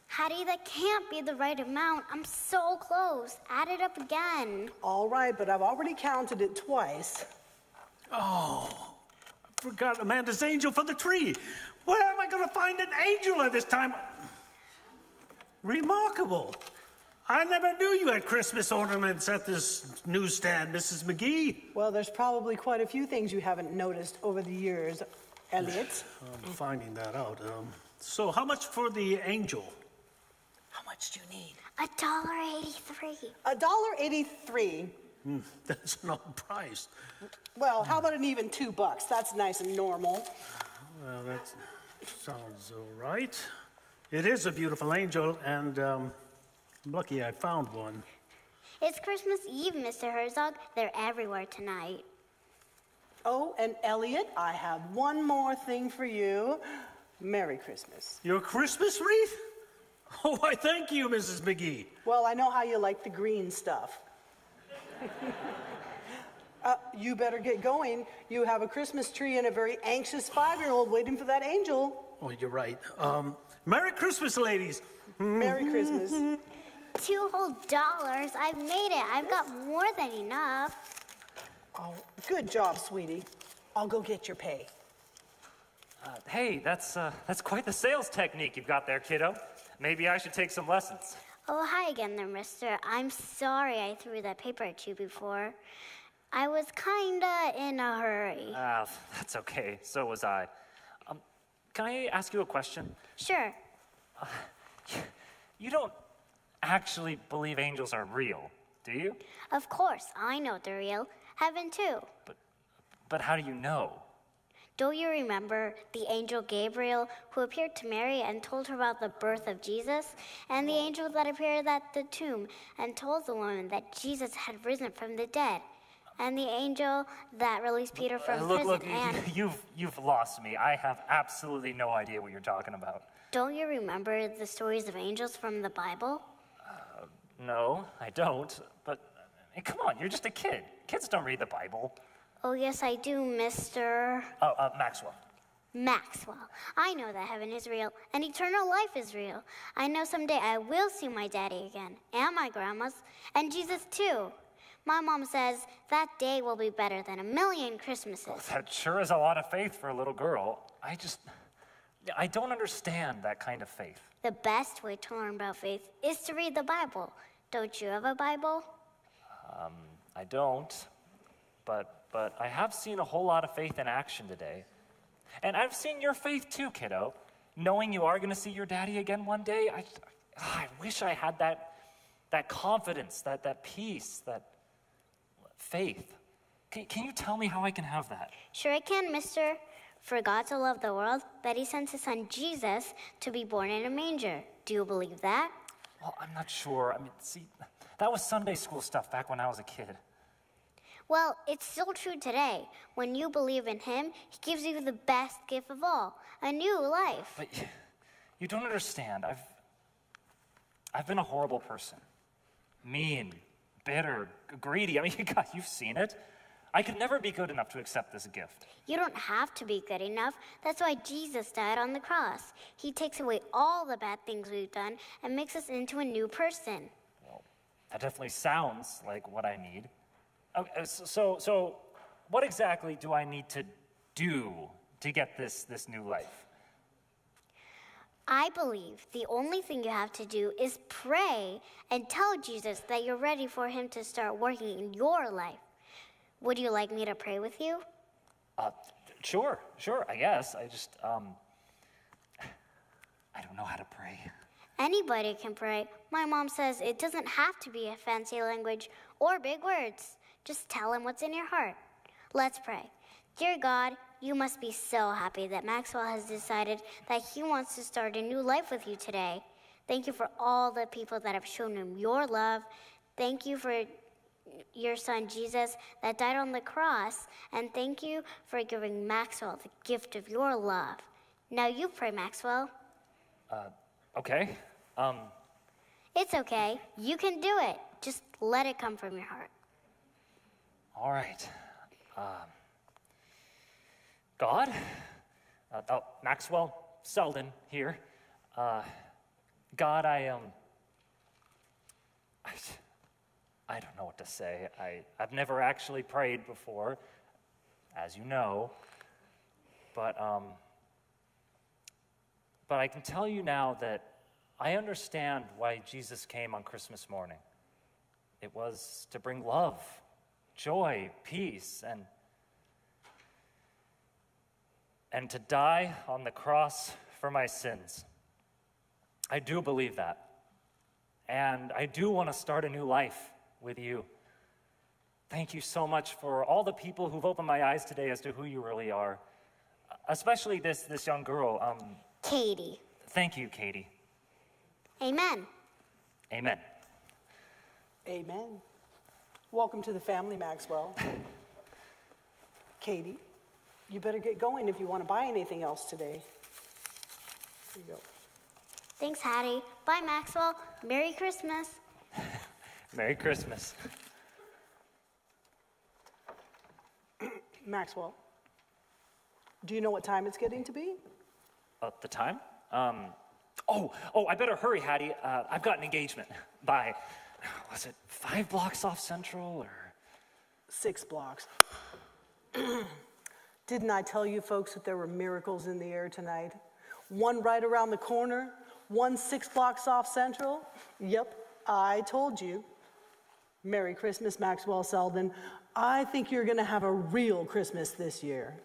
E: Hattie, that can't be the right amount. I'm so close. Add it up again.
B: All right, but I've already counted it twice.
J: Oh, I forgot Amanda's angel for the tree. Where am I going to find an angel at this time? Remarkable. I never knew you had Christmas ornaments at this newsstand, Mrs. McGee.
B: Well, there's probably quite a few things you haven't noticed over the years, Elliot.
J: I'm finding that out. So how much for the angel?
B: How much do you need?
E: $1.83.
B: $1.83.
J: That's an odd price.
B: Well, how about an even $2? That's nice and normal.
J: Well, that sounds all right. It is a beautiful angel, and I'm lucky I found one.
E: It's Christmas Eve, Mr. Herzog. They're everywhere tonight.
B: Oh, and Elliot, I have one more thing for you. Merry Christmas.
J: Your Christmas wreath? Oh, I thank you, Mrs. McGee.
B: Well, I know how you like the green stuff. You better get going. You have a Christmas tree and a very anxious 5-year-old waiting for that angel.
J: Oh, you're right. Merry Christmas, ladies.
B: Merry Christmas.
E: $2 whole. I've made it. I've got more than enough.
B: Oh, good job, sweetie. I'll go get your pay.
I: Hey, that's quite the sales technique you've got there, kiddo. Maybe I should take some lessons.
E: Oh, hi again there, mister. I'm sorry I threw that paper at you before. I was kinda in a hurry.
I: That's okay. So was I. Can I ask you a question?
E: Sure.
I: You don't actually believe angels are real, do you?
E: Of course, I know they're real. Heaven, too.
I: But how do you know?
E: Don't you remember the angel Gabriel who appeared to Mary and told her about the birth of Jesus? And the angel that appeared at the tomb and told the woman that Jesus had risen from the dead? And the angel that released Peter from prison.
I: Look,
E: and
I: you've lost me. I have absolutely no idea what you're talking about.
E: don't you remember the stories of angels from the Bible?
I: No, I don't. But come on, you're just a kid. Kids don't read the Bible.
E: Oh, yes, I do, Mr.
I: Maxwell.
E: Maxwell. I know that heaven is real and eternal life is real. I know someday I will see my daddy again and my grandma's and Jesus too. My mom says that day will be better than 1,000,000 Christmases.
I: Well, that sure is a lot of faith for a little girl. I don't understand that kind of faith.
E: The best way to learn about faith is to read the Bible. Don't you have a Bible?
I: I don't, but I have seen a whole lot of faith in action today. And I've seen your faith too, kiddo. Knowing you are going to see your daddy again one day, I wish I had that confidence, that peace, that faith. Can you tell me how I can have that?
E: Sure I can, mister. For God to love the world, that he sent his son Jesus to be born in a manger. Do you believe that?
I: Well, I'm not sure. See, that was Sunday school stuff back when I was a kid.
E: Well, it's still true today. When you believe in him, he gives you the best gift of all, a new life.
I: But you don't understand. I've been a horrible person. Mean, bitter, greedy. God, you've seen it. I could never be good enough to accept this gift.
E: You don't have to be good enough. That's why Jesus died on the cross. He takes away all the bad things we've done and makes us into a new person.
I: Well, that definitely sounds like what I need. Okay, so what exactly do I need to do to get this new life?
E: I believe the only thing you have to do is pray and tell Jesus that you're ready for him to start working in your life. Would you like me to pray with you?
I: Sure, I guess. I don't know how to pray.
E: Anybody can pray. My mom says it doesn't have to be a fancy language or big words. Just tell him what's in your heart. Let's pray. Dear God, you must be so happy that Maxwell has decided that he wants to start a new life with you today. Thank you for all the people that have shown him your love. Thank you for your son Jesus that died on the cross, and thank you for giving Maxwell the gift of your love. Now you pray, Maxwell.
I: Okay.
E: It's okay. You can do it. Just let it come from your heart.
I: All right. God, Maxwell Selden here. God, I don't know what to say. I've never actually prayed before, as you know, but I can tell you now that I understand why Jesus came on Christmas morning. It was to bring love, joy, peace, and to die on the cross for my sins. I do believe that. And I do want to start a new life with you. Thank you so much for all the people who've opened my eyes today as to who you really are. Especially this young girl.
E: Katie.
I: Thank you, Katie.
E: Amen.
I: Amen.
B: Amen. Welcome to the family, Maxwell. Katie, you better get going if you want to buy anything else today. Here you go.
E: Thanks, Hattie. Bye, Maxwell. Merry Christmas.
I: Merry Christmas.
B: Maxwell, do you know what time it's getting to be?
I: The time? I better hurry, Hattie. I've got an engagement by, was it 5 blocks off Central or?
B: 6 blocks. Didn't I tell you folks that there were miracles in the air tonight? One right around the corner, one 6 blocks off Central. Yep, I told you. Merry Christmas, Maxwell Selden. I think you're gonna have a real Christmas this year.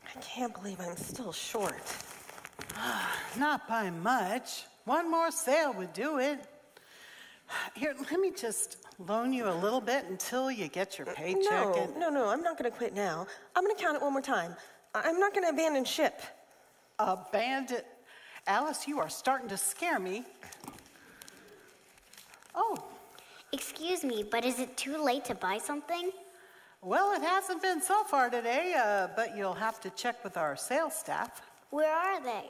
F: I can't believe I'm still short.
M: Not by much. One more sale would do it.
B: Here, let me just loan you a little bit until you get your paycheck.
F: No, I'm not going to quit now. I'm going to count it one more time. I'm not going to abandon ship.
B: Abandon? Alice, you are starting to scare me. Oh.
E: Excuse me, but is it too late to buy something?
B: Well, it hasn't been so far today, but you'll have to check with our sales staff.
E: Where are they?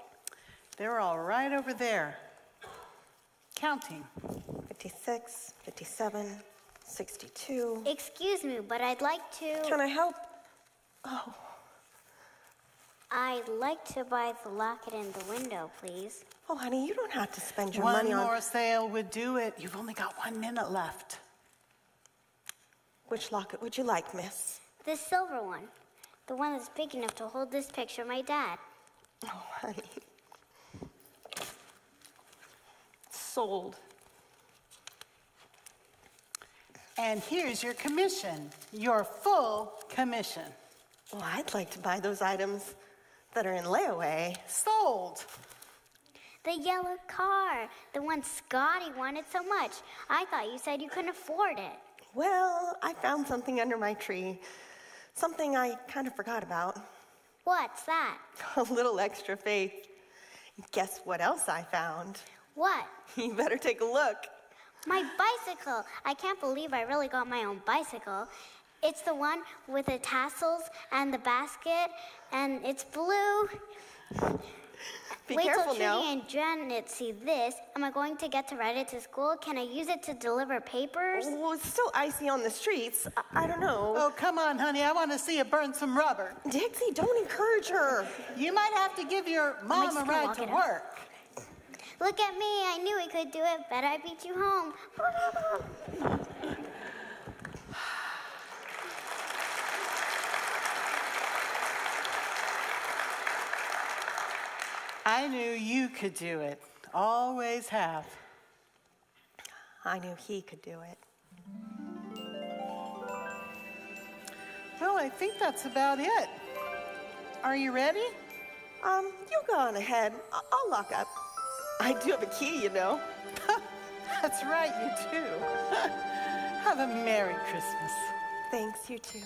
B: They're all right over there. Counting.
F: 56, 57, 62.
E: Excuse me, but I'd like to...
F: Can I help? Oh.
E: I'd like to buy the locket in the window, please.
F: Oh, honey, you don't have to spend your money on...
B: One more sale would do it. You've only got 1 minute left.
F: Which locket would you like, miss?
E: This silver one. The one that's big enough to hold this picture of my dad.
F: Oh, honey. Sold.
B: And here's your commission, your full commission.
F: Well, I'd like to buy those items that are in layaway.
B: Sold.
E: The yellow car, the one Scotty wanted so much. I thought you said you couldn't afford it.
F: Well, I found something under my tree. Something I kind of forgot about.
E: What's that?
F: A little extra faith. Guess what else I found?
E: What?
F: You better take a look.
E: My bicycle. I can't believe I really got my own bicycle. It's the one with the tassels and the basket, and it's blue.
F: Be
E: Wait
F: careful
E: till
F: now.
E: Trudy and Janet see this. Am I going to get to ride it to school? Can I use it to deliver papers?
F: Well, it's still icy on the streets. I don't know.
B: Oh, come on, honey. I want to see you burn some rubber.
F: Dixie, don't encourage her.
B: You might have to give your mom a ride to work.
E: Look at me. I knew we could do it. Bet I beat you home.
B: I knew you could do it. Always have.
F: I knew he could do it.
B: Well, I think that's about it. Are you ready?
F: You go on ahead. I'll lock up. I do have a key, you know.
B: That's right, you do. Have a Merry Christmas.
F: Thanks, you too.